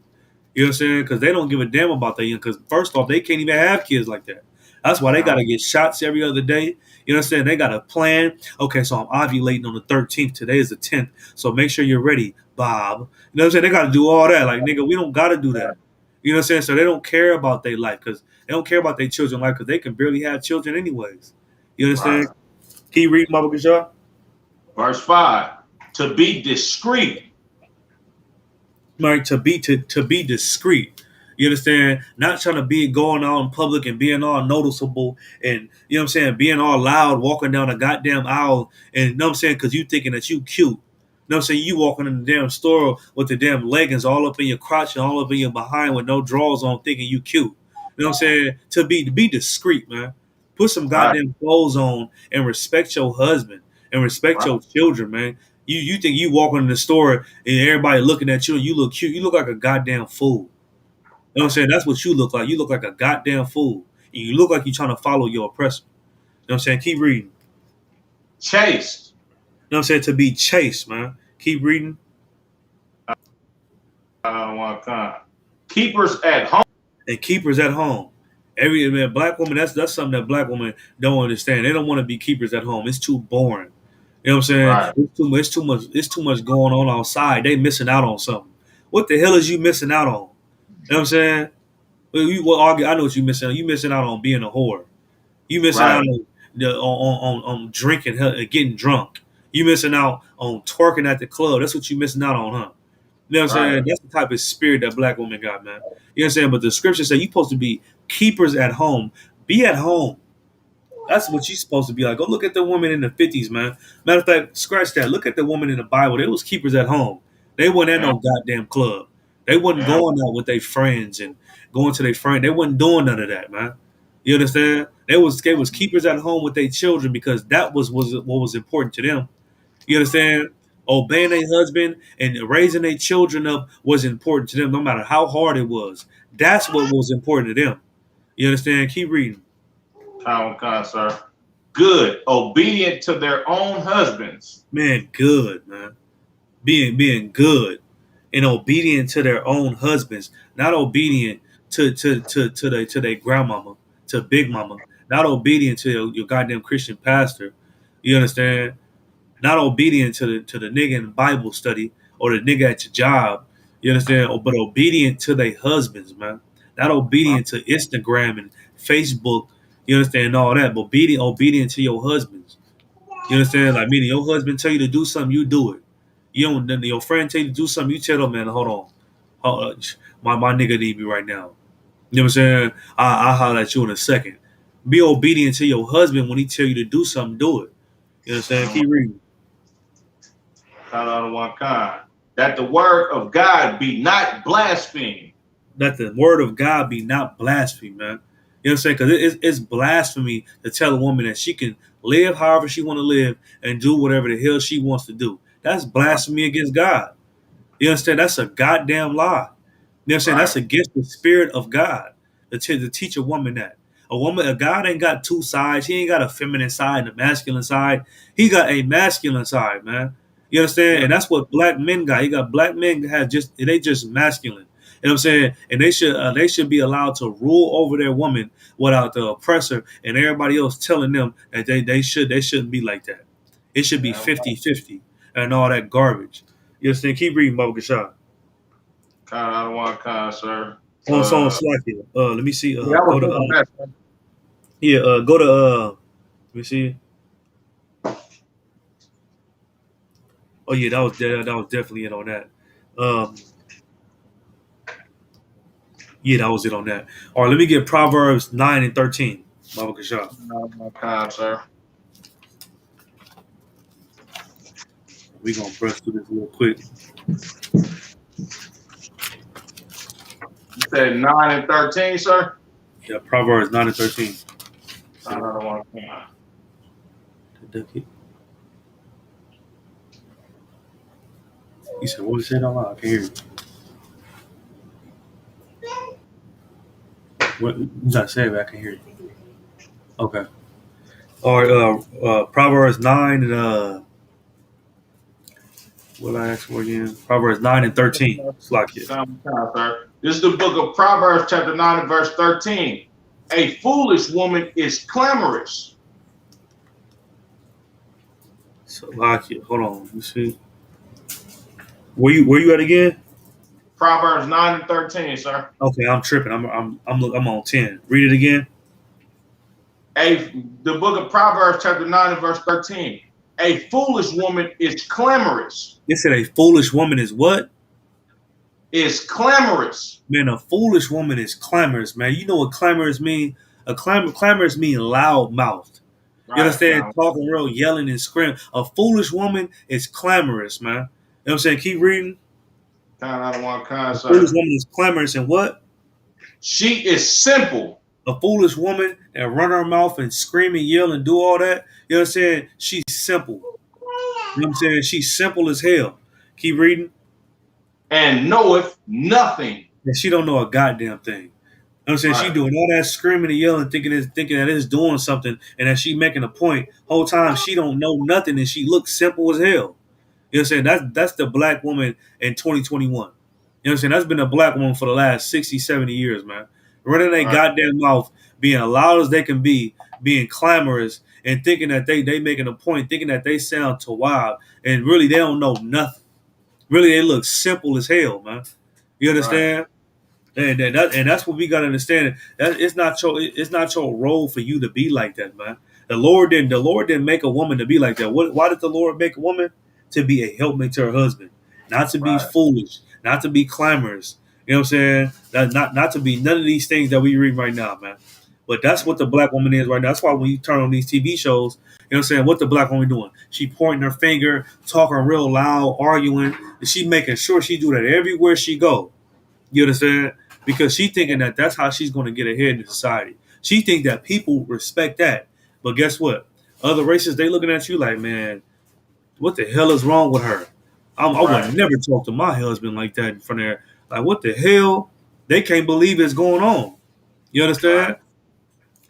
You know what I'm saying? Because they don't give a damn about their young. Because first off, they can't even have kids like that. That's why they got to get shots every other day. You know what I'm saying? They got a plan. Okay, so I'm ovulating on the 13th. Today is the 10th. So make sure you're ready, Bob. You know what I'm saying? They got to do all that. Like, nigga, we don't got to do that. You know what I'm saying? So they don't care about their life because they don't care about their children's life because they can barely have children anyways. You understand? Can you read, Baba Kashar? Verse 5. To be discreet. Right, to be discreet. You understand? Not trying to be going out in public and being all noticeable and, you know what I'm saying, being all loud, walking down a goddamn aisle and, you know what I'm saying, because you thinking that you cute. You know what I'm saying? You walking in the damn store with the damn leggings all up in your crotch and all up in your behind with no drawers on thinking you cute. You know what I'm saying? To be discreet, man. Put some Right. goddamn clothes on and respect your husband and respect your children, man. You think you walking in the store and everybody looking at you and you look cute? You look like a goddamn fool. You know what I'm saying? That's what you look like. You look like a goddamn fool. And you look like you're trying to follow your oppressor. You know what I'm saying? Keep reading. Chaste. You know what I'm saying? To be chaste, man. Keep reading. Keepers at home. And keepers at home. Every man, black woman, that's something that black women don't understand. They don't want to be keepers at home. It's too boring. You know what I'm saying? Right. It's too much going on outside. They missing out on something. What the hell is you missing out on? You know what I'm saying? Well, you will argue. I know what you missing out. You missing out on being a whore. You missing Right. out on drinking, getting drunk. You missing out on twerking at the club. That's what you missing out on, huh? You know what I'm saying? Right. That's the type of spirit that black women got, man. You know what I'm saying? But the scripture say you're supposed to be keepers at home. Be at home. That's what you're supposed to be like. Go look at the woman in the 50s, man. Matter of fact, scratch that. Look at the woman in the Bible. They was keepers at home. They wasn't at no goddamn club. They wasn't going out with their friends and going to their friend. They wasn't doing none of that, man. You understand? They was keepers at home with their children because that was what was important to them. You understand? Obeying their husband and raising their children up was important to them, no matter how hard it was. That's what was important to them. You understand? Keep reading. Sir. Good. Obedient to their own husbands. Man, good, man. Being good and obedient to their own husbands, not obedient to their grandmama, to big mama, not obedient to your goddamn Christian pastor. You understand? Not obedient to the nigga in Bible study or the nigga at your job. You understand? But obedient to their husbands, man. Not obedient to Instagram and Facebook. You understand? And all that. But obedient to your husbands. You understand? Like meaning your husband tell you to do something, you do it. You don't. Then your friend tell you to do something, you tell them, man, hold on, my nigga need me right now. You know what I'm saying? I'll holler at you in a second. Be obedient to your husband when he tell you to do something, do it. You understand? Keep reading. That the word of God be not blasphemed. That the word of God be not blasphemed, man. You know what I'm saying? Because it's blasphemy to tell a woman that she can live however she want to live and do whatever the hell she wants to do. That's blasphemy against God. You understand? That's a goddamn lie. You know what I'm saying? Right. That's against the spirit of God to teach a woman that. A God ain't got two sides. He ain't got a feminine side and a masculine side. He got a masculine side, man. You understand? And that's what black men got. You got black men they just masculine. You know what I'm saying? And they should be allowed to rule over their woman without the oppressor and everybody else telling them that they shouldn't be like that. It should be 50-50 and all that garbage. You understand? Keep reading, Baba Gashad. Sir. On Slack here. Let me see. That was the best. Go to let me see. Oh yeah, that was definitely it on that. Yeah, that was it on that. All right, let me get Proverbs 9 and 13. Baba Gashad. Sir. We're gonna brush through this real quick. You said 9 and 13, sir? Yeah, Proverbs 9 and 13. You said, what was it out loud? I can't hear you. What you gotta say, but I can hear you. Okay. All right, Proverbs 9 and what I asked for again? Proverbs 9 and 13. Slack it. Sir. This is the book of Proverbs, chapter 9 and verse 13. A foolish woman is clamorous. Slack it. Hold on. Let me see. Where you at again? Proverbs 9 and 13, sir. Okay, I'm tripping. I'm on 10. Read it again. The book of Proverbs, chapter 9 and verse 13. A foolish woman is clamorous. It said a foolish woman is what? Is clamorous. Man, a foolish woman is clamorous, man. You know what clamorous mean? Clamorous mean loud mouthed. You understand? Right. Talking real, yelling and screaming. A foolish woman is clamorous, man. You know what I'm saying? Keep reading. I don't want to foolish woman is clamorous and what? She is simple. A foolish woman that run her mouth and scream and yell and do all that. You know what I'm saying? She's simple. You know what I'm saying? She's simple as hell. Keep reading. And knoweth nothing. And she don't know a goddamn thing. You know what I'm saying? She doing all that screaming and yelling, thinking that it's doing something, and that she making a point. Whole time she don't know nothing, and she looks simple as hell. You know what I'm saying? That's the black woman in 2021. You know what I'm saying? That's been a black woman for the last 60, 70 years, man. Running their goddamn mouth, being loud as they can be, being clamorous, and thinking that they making a point, thinking that they sound too wild, and really they don't know nothing. Really, they look simple as hell, man. You understand? Right. And that's what we gotta understand. That it's not your role for you to be like that, man. The Lord didn't make a woman to be like that. Why did the Lord make a woman? To be a helpmate to her husband, not to be foolish, not to be clamorous. You know what I'm saying? Not to be none of these things that we read right now, man. But that's what the black woman is right now. That's why when you turn on these TV shows, you know what I'm saying, what the black woman doing? She pointing her finger, talking real loud, arguing, and she making sure she do that everywhere she go. You understand? Because she thinking that that's how she's going to get ahead in society. She think that people respect that. But guess what? Other races, they looking at you like, man, what the hell is wrong with her? I would never talk to my husband like that in front of her. Like, what the hell? They can't believe it's going on. You understand?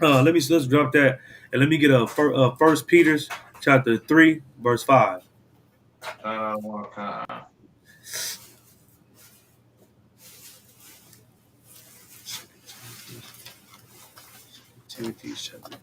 Let's drop that and let me get a First Peter chapter 3 verse 5. Timothy chapter.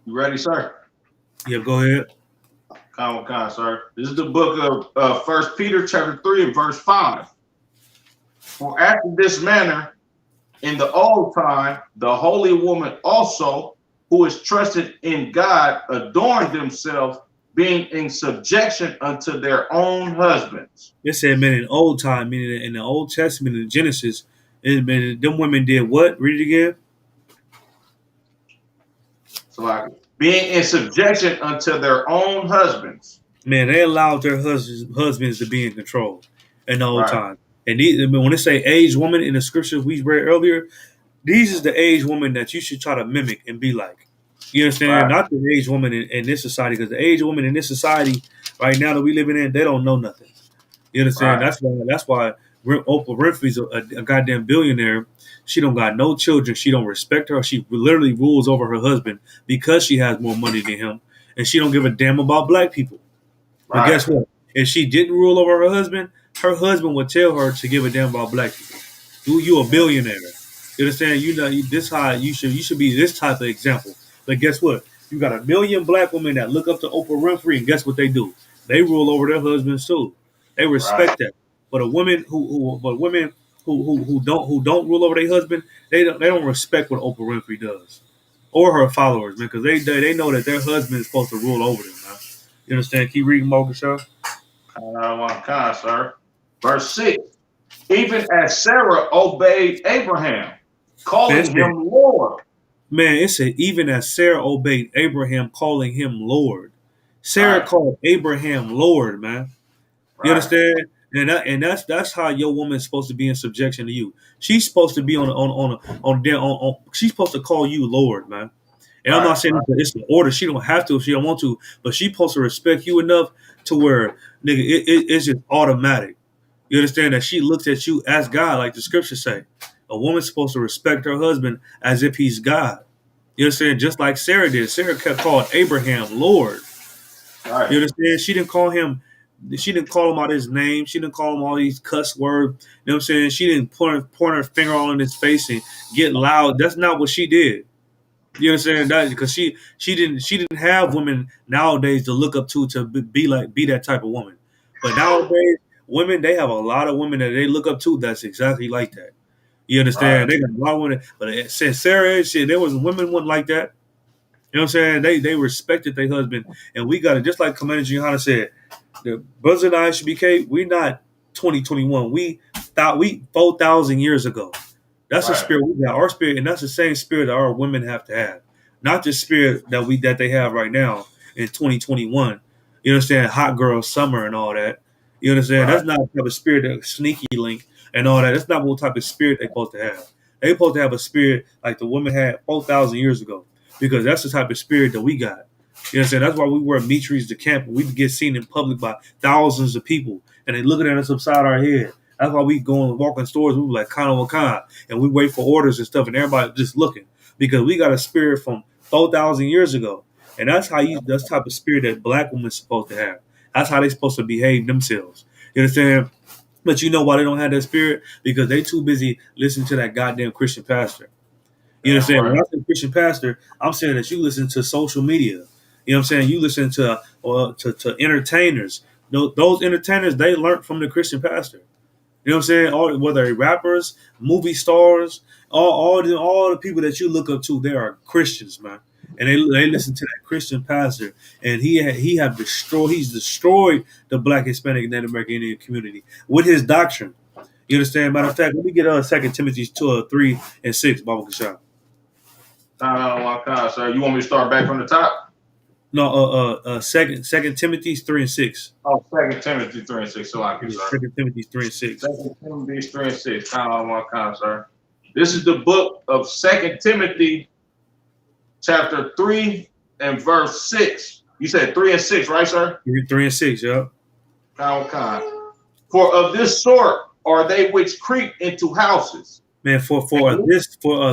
You ready, sir? Yeah, go ahead. Come on, sir. This is the book of 1 Peter chapter 3 and verse 5. For after this manner, in the old time, the holy woman also, who is trusted in God, adorned themselves, being in subjection unto their own husbands. It said, man, in old time, meaning in the Old Testament, in Genesis, them women did what? Read it again. So like being in subjection unto their own husbands. Man, they allowed their husbands to be in control in the old time. And when they say aged woman in the scriptures we read earlier, these is the aged woman that you should try to mimic and be like. You understand? Not the aged woman in this society, because the aged woman in this society right now that we living in, they don't know nothing. You understand? That's why Oprah Winfrey's a goddamn billionaire. She don't got no children. She don't respect her. She literally rules over her husband because she has more money than him, and she don't give a damn about black people. But guess what? If she didn't rule over her husband would tell her to give a damn about black people. You a billionaire. You understand? You know this how you should be this type of example. But guess what? You got a million black women that look up to Oprah Winfrey, and guess what they do? They rule over their husbands too. They respect that. But a women who don't rule over their husband, they don't respect what Oprah Winfrey does or her followers, man, because they know that their husband is supposed to rule over them, man. You understand? Keep reading, Mogasha. Sir. Verse 6. Even as Sarah obeyed Abraham, calling him Lord. Man, it said even as Sarah obeyed Abraham, calling him Lord. Sarah called Abraham Lord, man. You understand? And that's how your woman is supposed to be in subjection to you. She's supposed to be on she's supposed to call you Lord, man. And I'm not saying it's an order. She don't have to if she don't want to, but she's supposed to respect you enough to where, nigga, it's just automatic. You understand that she looks at you as God, like the scriptures say. A woman's supposed to respect her husband as if he's God. You understand? Just like Sarah did. Sarah kept calling Abraham Lord. You understand? She didn't call him out his name. She didn't call him all these cuss words. You know what I'm saying? She didn't point her finger all in his face and get loud. That's not what she did. You understand that? Because she didn't have women nowadays to look up to be that type of woman. But nowadays, women, they have a lot of women that they look up to that's exactly like that. You understand? They got a lot of women. But since Sarah, there was women wasn't like that. You know what I'm saying? They respected their husband, and we got it. Just like Commander Gianna said, the brothers and I should be we not 2021. We thought we 4,000 years ago. That's the Right. spirit we got. Our spirit, and that's the same spirit that our women have to have. Not the spirit that they have right now in 2021. You understand? Hot girl summer and all that. You understand? Right. That's not the type of spirit that sneaky link and all that. That's not what type of spirit they're supposed to have. They're supposed to have a spirit like the women had 4,000 years ago, because that's the type of spirit that we got. You know what I'm saying? That's why we wear mitres to camp. We get seen in public by thousands of people, and they looking at us upside our head. That's why we go and walk in stores. We be like Kana Wakan, and we wait for orders and stuff, and everybody just looking, because we got a spirit from 4,000 years ago, and that's that's the type of spirit that black women supposed to have. That's how they supposed to behave themselves. You understand? But you know why they don't have that spirit? Because they too busy listening to that goddamn Christian pastor. You understand? Right. When I say Christian pastor, I'm saying that you listen to social media. You know what I'm saying? You listen to entertainers. Those entertainers, they learned from the Christian pastor. You know what I'm saying? Whether they're rappers, movie stars, all the people that you look up to, they are Christians, man. And they listen to that Christian pastor, and he's destroyed the Black, Hispanic, and Native American Indian community with his doctrine. You understand? Matter of fact, let me get 2 Timothy 3 and 6, Baba Kashab. Sir, you want me to start back from the top? No, Second Timothy 3 and 6. Oh, 2 Timothy 3 and 6. So I can, sir. 2 Timothy 3 and 6. 2 Timothy 3 and 6. Sir. This is the book of 2 Timothy, chapter 3 and verse 6. You said 3 and 6, right, sir? 3 and 6, yeah. For of this sort are they which creep into houses. Man, for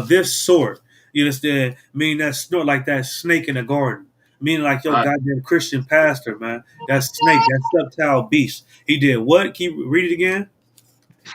this sort, you understand? Meaning that's not like that snake in the garden. Meaning like your goddamn Christian pastor, man. That snake, that subtile beast. He did what? Can you read it again?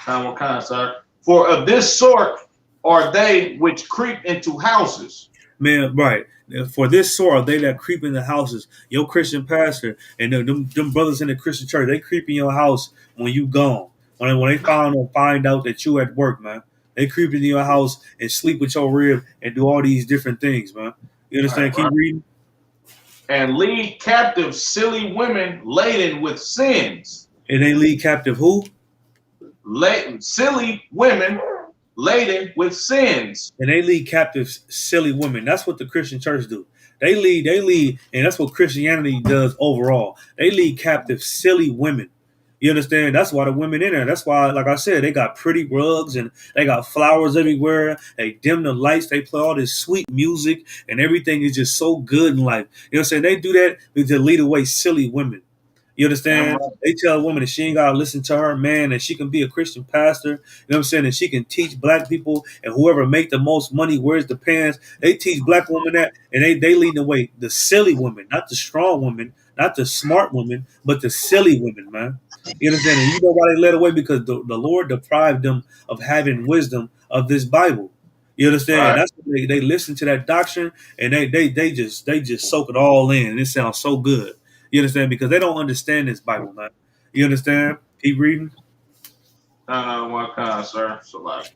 Sir. For of this sort are they which creep into houses. Man, right. For this sort are they that creep in the houses. Your Christian pastor and them brothers in the Christian church, they creep in your house when you gone. When they find out that you at work, man. They creep into your house and sleep with your rib and do all these different things, man. You understand? Keep reading. And lead captive silly women laden with sins. And they lead captive who? Silly women laden with sins. And they lead captive silly women. That's what the Christian church do. They lead, and that's what Christianity does overall. They lead captive silly women. You understand? That's why the women in there. That's why, like I said, they got pretty rugs and they got flowers everywhere. They dim the lights. They play all this sweet music and everything is just so good in life. You know what I'm saying? They do that to lead away silly women. You understand? They tell a woman that she ain't got to listen to her man, and she can be a Christian pastor. You know what I'm saying? And she can teach black people, and whoever make the most money wears the pants. They teach black women that, and they lead away the silly women, not the strong women, not the smart women, but the silly women, man. You understand? And you know why they led away? Because the Lord deprived them of having wisdom of this Bible. You understand? Right. That's why they listen to that doctrine, and they just soak it all in, and it sounds so good. You understand? Because they don't understand this Bible, man. You understand? Keep reading. Sir. So like,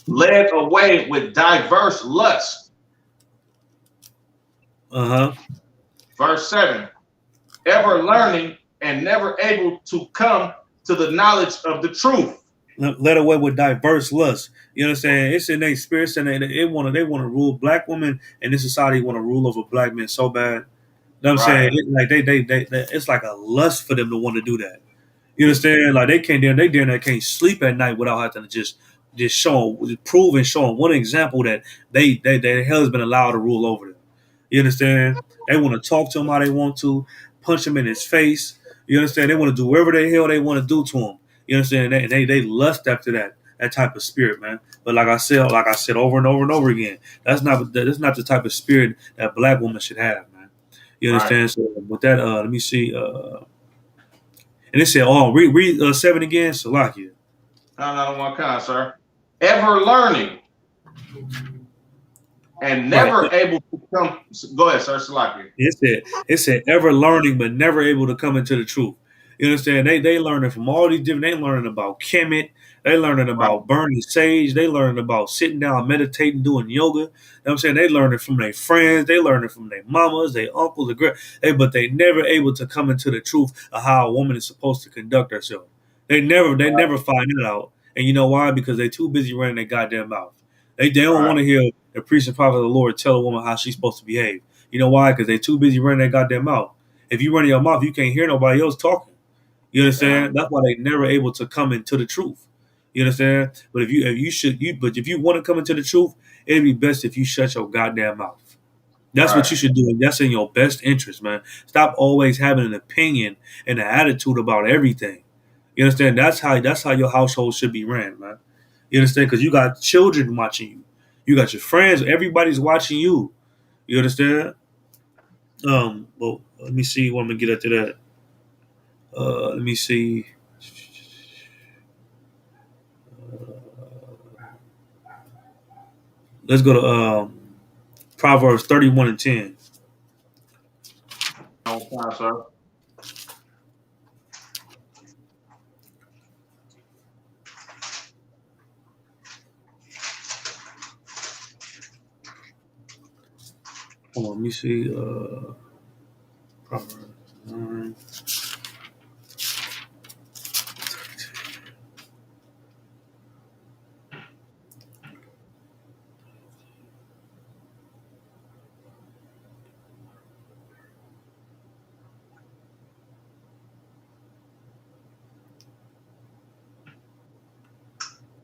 led away with diverse lusts. Verse 7. Ever learning and never able to come to the knowledge of the truth. Led away with diverse lusts. You understand? It's in their spirits, and they want to rule. Black women in this society want to rule over black men so bad. You know what I'm saying? Like they it's like a lust for them to want to do that. You understand? Like they can't sleep at night without having to just prove and show them one example that their husband allowed to rule over them. You understand? They want to talk to him how they want to, punch him in his face. You understand? They want to do whatever the hell they want to do to him. You understand? They lust after that type of spirit, man. But like I said over and over and over again, that's not the type of spirit that black women should have. You understand? Right. So with that, let me see. And it said, read 7 again, Salakia. No, sir. Ever learning and never able to come. Go ahead, sir, Salakia. It said ever learning but never able to come into the truth. You understand? They learning from all these different. They learning about Kemet. They learning Right. about burning sage. They learning about sitting down, meditating, doing yoga. You know what I'm saying? They learning from their friends. They learning from their mamas, their uncles, but they never able to come into the truth of how a woman is supposed to conduct herself. They never find it out. And you know why? Because they too busy running their goddamn mouth. They don't want Right. to hear the priest and prophet of the Lord tell a woman how she's supposed to behave. You know why? Because they too busy running their goddamn mouth. If you run your mouth, you can't hear nobody else talking. You Yeah. understand? That's why they never able to come into the truth. You understand? But if you want to come into the truth, it'd be best if you shut your goddamn mouth. That's what Right. you should do. That's in your best interest, man. Stop always having an opinion and an attitude about everything. You understand? That's how your household should be ran, man. You understand? Because you got children watching you. You got your friends. Everybody's watching you. You understand? Well, let me see when I'm gonna get into that. Let me see. Let's go to Proverbs 31:10. Okay, sir. Hold on, let me see. Proverbs 9.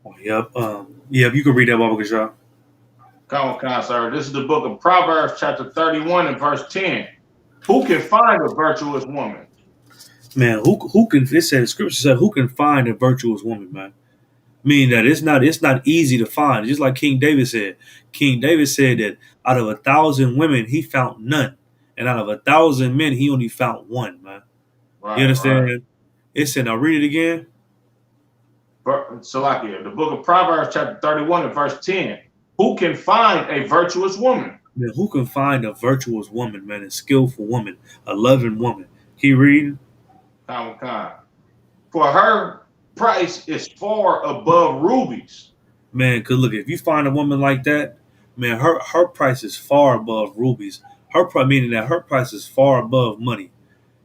Oh, yep. Yep. You can read that, Baba Kasha. Come on, sir. This is the book of Proverbs, chapter 31 and verse 10. Who can find a virtuous woman? Man, who can? It said Scripture said, "Who can find a virtuous woman?" Man, meaning that it's not easy to find. Just like King David said. King David said that out of 1,000 women, he found none, and out of 1,000 men, he only found one. Man, you Right, right. understand? It said, "Now read it again." Salakia, the book of Proverbs, chapter 31 and verse 10. Who can find a virtuous woman? Man, who can find a virtuous woman, man, a skillful woman, a loving woman? Keep reading. Come. For her price is far above rubies. Man, cause look, if you find a woman like that, man, her price is far above rubies. Her price, meaning that her price is far above money.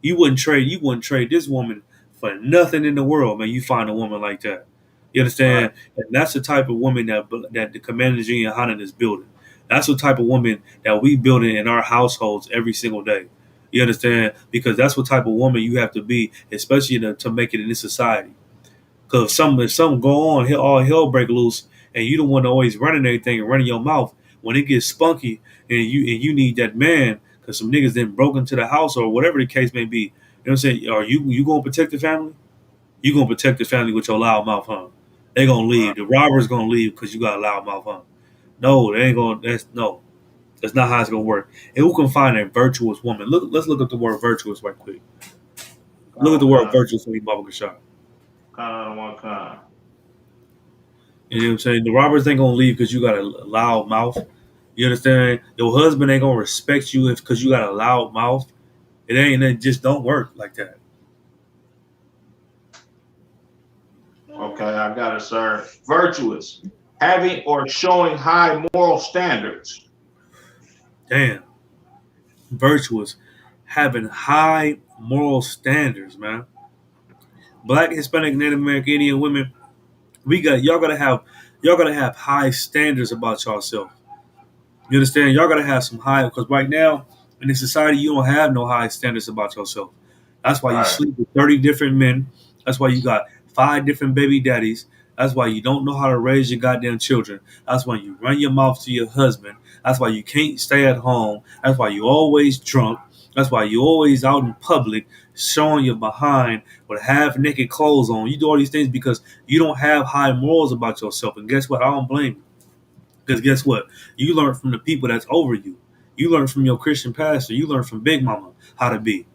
You wouldn't trade this woman for nothing in the world, man. You find a woman like that. You understand? Right, And that's the type of woman that the Commander Junior Hanan is building. That's the type of woman that we building in our households every single day. You understand? Because that's what type of woman you have to be, especially to make it in this society. Because if something go on, all hell break loose, and you don't want to always running everything and running your mouth. When it gets spunky, and you need that man, because some niggas then broke into the house or whatever the case may be. You know what I'm saying? Are you gonna protect the family? You gonna protect the family with your loud mouth, huh? They gonna right. leave. The robbers gonna leave because you got a loud mouth, huh? No, they ain't gonna. That's no. That's not how it's gonna work. And who can find a virtuous woman? Let's look up the word virtuous right quick. Look at the word Come, virtuous when you Baba Kashar. come. You know what I'm saying? The robbers ain't gonna leave because you got a loud mouth. You understand? Your husband ain't gonna respect you if because you got a loud mouth. It just don't work like that. Okay, I got it, sir. Virtuous, having or showing high moral standards. Damn. Virtuous, having high moral standards, man. Black, Hispanic, Native American, Indian women, we got y'all gotta have high standards about yourself. You understand? Y'all gotta have some high because right now in this society you don't have no high standards about yourself. That's why you Right, sleep with 30 different men. That's why you got 5 different baby daddies. That's why you don't know how to raise your goddamn children. That's why you run your mouth to your husband. That's why you can't stay at home. That's why you always drunk. That's why you always out in public showing your behind with half naked clothes on. You do all these things because you don't have high morals about yourself. And guess what? I don't blame you. Because guess what? You learn from the people that's over you. You learn from your Christian pastor. You learn from Big Mama how to be.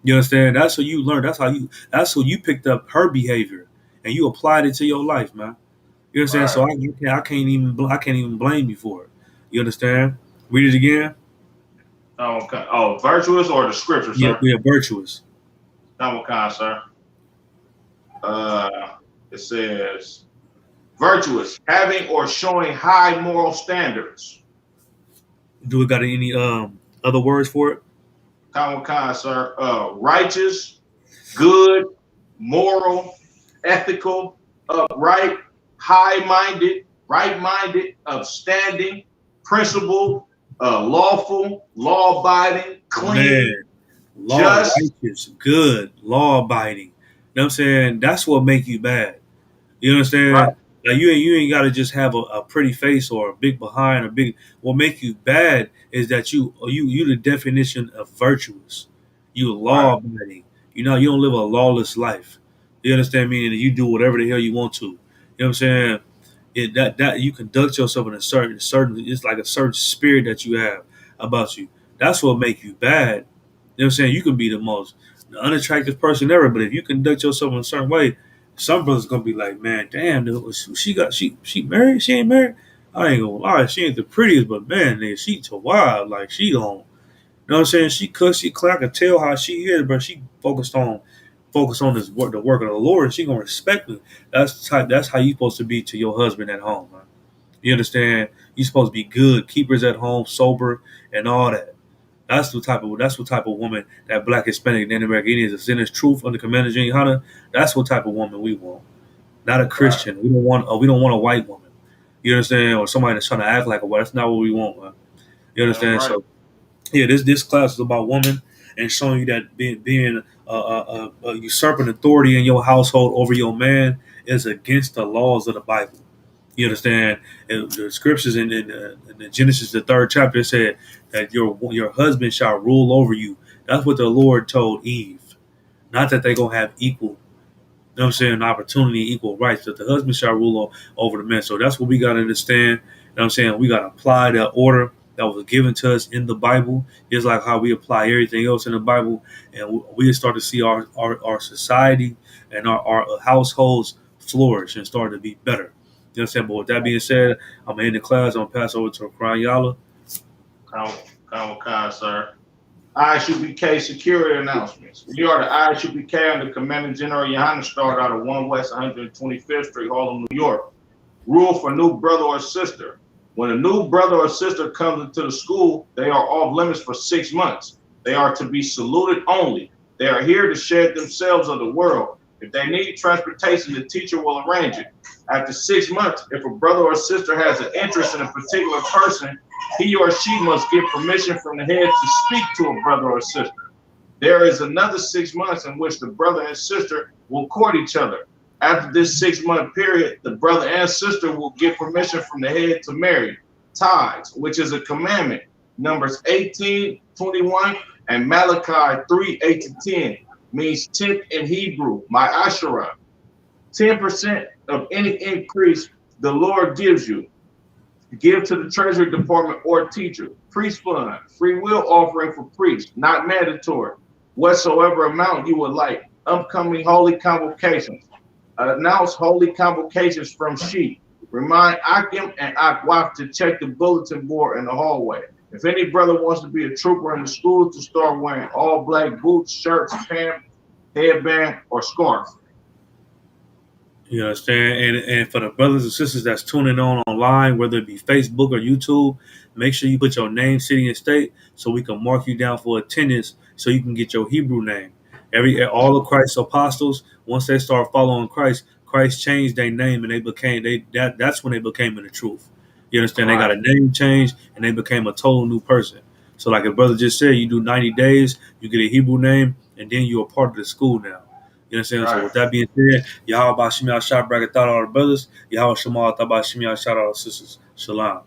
You understand? That's what you learned. That's how you picked up her behavior and you applied it to your life, man. You understand? So right. I can't even blame you for it. You understand? Read it again. Okay. Oh, virtuous or the scripture, Yeah, sir? we are virtuous. Sir. It says Virtuous, having or showing high moral standards. Do we got any other words for it? Khan, sir. Righteous, good, moral, ethical, upright, high-minded, right-minded, upstanding, principled, lawful, law-abiding, clean, Man, law just. righteous, good, law abiding. You know what I'm saying? That's what make you bad. You understand? Right. Like you ain't gotta just have a pretty face or a big behind or big. What make you bad is that you the definition of virtuous. You law abiding. You know, you don't live a lawless life. You understand me? And you do whatever the hell you want to. You know what I'm saying? That you conduct yourself in a certain it's like a certain spirit that you have about you. That's what make you bad. You know what I'm saying? You can be the most unattractive person ever, but if you conduct yourself in a certain way, some brothers gonna be like, man, damn, dude, she married? She ain't married? I ain't gonna lie, she ain't the prettiest, but man, nigga, she too wild. Like she gon', you know what I'm saying? She cooks, she clean. I can tell how she is, but she focused on this work, the work of the Lord, and she gonna respect me. That's how you supposed to be to your husband at home, man. You understand? You supposed to be good, keepers at home, sober, and all that. That's what type of woman that Black, Hispanic, Native American Indians is in his truth under Commander Junior Hunter. That's what type of woman we want. Not a Christian. We don't want a white woman. You understand? Or somebody that's trying to act like a white. That's not what we want, man. You understand? Right. So yeah, this class is about women and showing you that being usurping authority in your household over your man is against the laws of the Bible. You understand? And the scriptures in the Genesis, the 3rd chapter, said that your husband shall rule over you. That's what the Lord told Eve. Not that they're going to have equal, you know what I'm saying, opportunity, equal rights, that the husband shall rule over the man. So that's what we got to understand. You know what I'm saying? We got to apply that order that was given to us in the Bible. It's like how we apply everything else in the Bible. And we start to see our society and our households flourish and start to be better. You know what I'm saying? But with that being said, I'm going to end the class. I'm going to pass over to Quran Yala. Khan, sir. ISUPK security announcements. We are the ISUPK under Commander General Yohanan, started out of 1 West 125th Street, Harlem, New York. Rule for new brother or sister. When a new brother or sister comes into the school, they are off limits for 6 months. They are to be saluted only. They are here to shed themselves of the world. If they need transportation, the teacher will arrange it. After 6 months, if a brother or sister has an interest in a particular person, he or she must get permission from the head to speak to a brother or sister. There is another 6 months in which the brother and sister will court each other. After this 6 month period, the brother and sister will get permission from the head to marry. Tithes, which is a commandment, Numbers 18:21 and Malachi 3:8-10, means tenth in Hebrew, ma'ashara. 10% of any increase the Lord gives you. Give to the Treasury Department or teacher. Priest fund, free will offering for priests, not mandatory. Whatsoever amount you would like. Upcoming holy convocations. Announce holy convocations from Sheep. Remind Akim and Akwaf to check the bulletin board in the hallway. If any brother wants to be a trooper in the school, to start wearing all black boots, shirts, pants, headband, or scarf. You understand? And for the brothers and sisters that's tuning on online, whether it be Facebook or YouTube, make sure you put your name, city, and state so we can mark you down for attendance so you can get your Hebrew name. All of Christ's apostles, once they start following Christ, Christ changed their name and that's when they became in the truth. You understand? Right. They got a name change and they became a total new person. So like a brother just said, you do 90 days, you get a Hebrew name, and then you're a part of the school now. You understand? Right. So with that being said, Yahweh Bashim Yahshua bracket all the brothers, Yahweh Shema Tabashim Yahshua all the sisters. Shalom.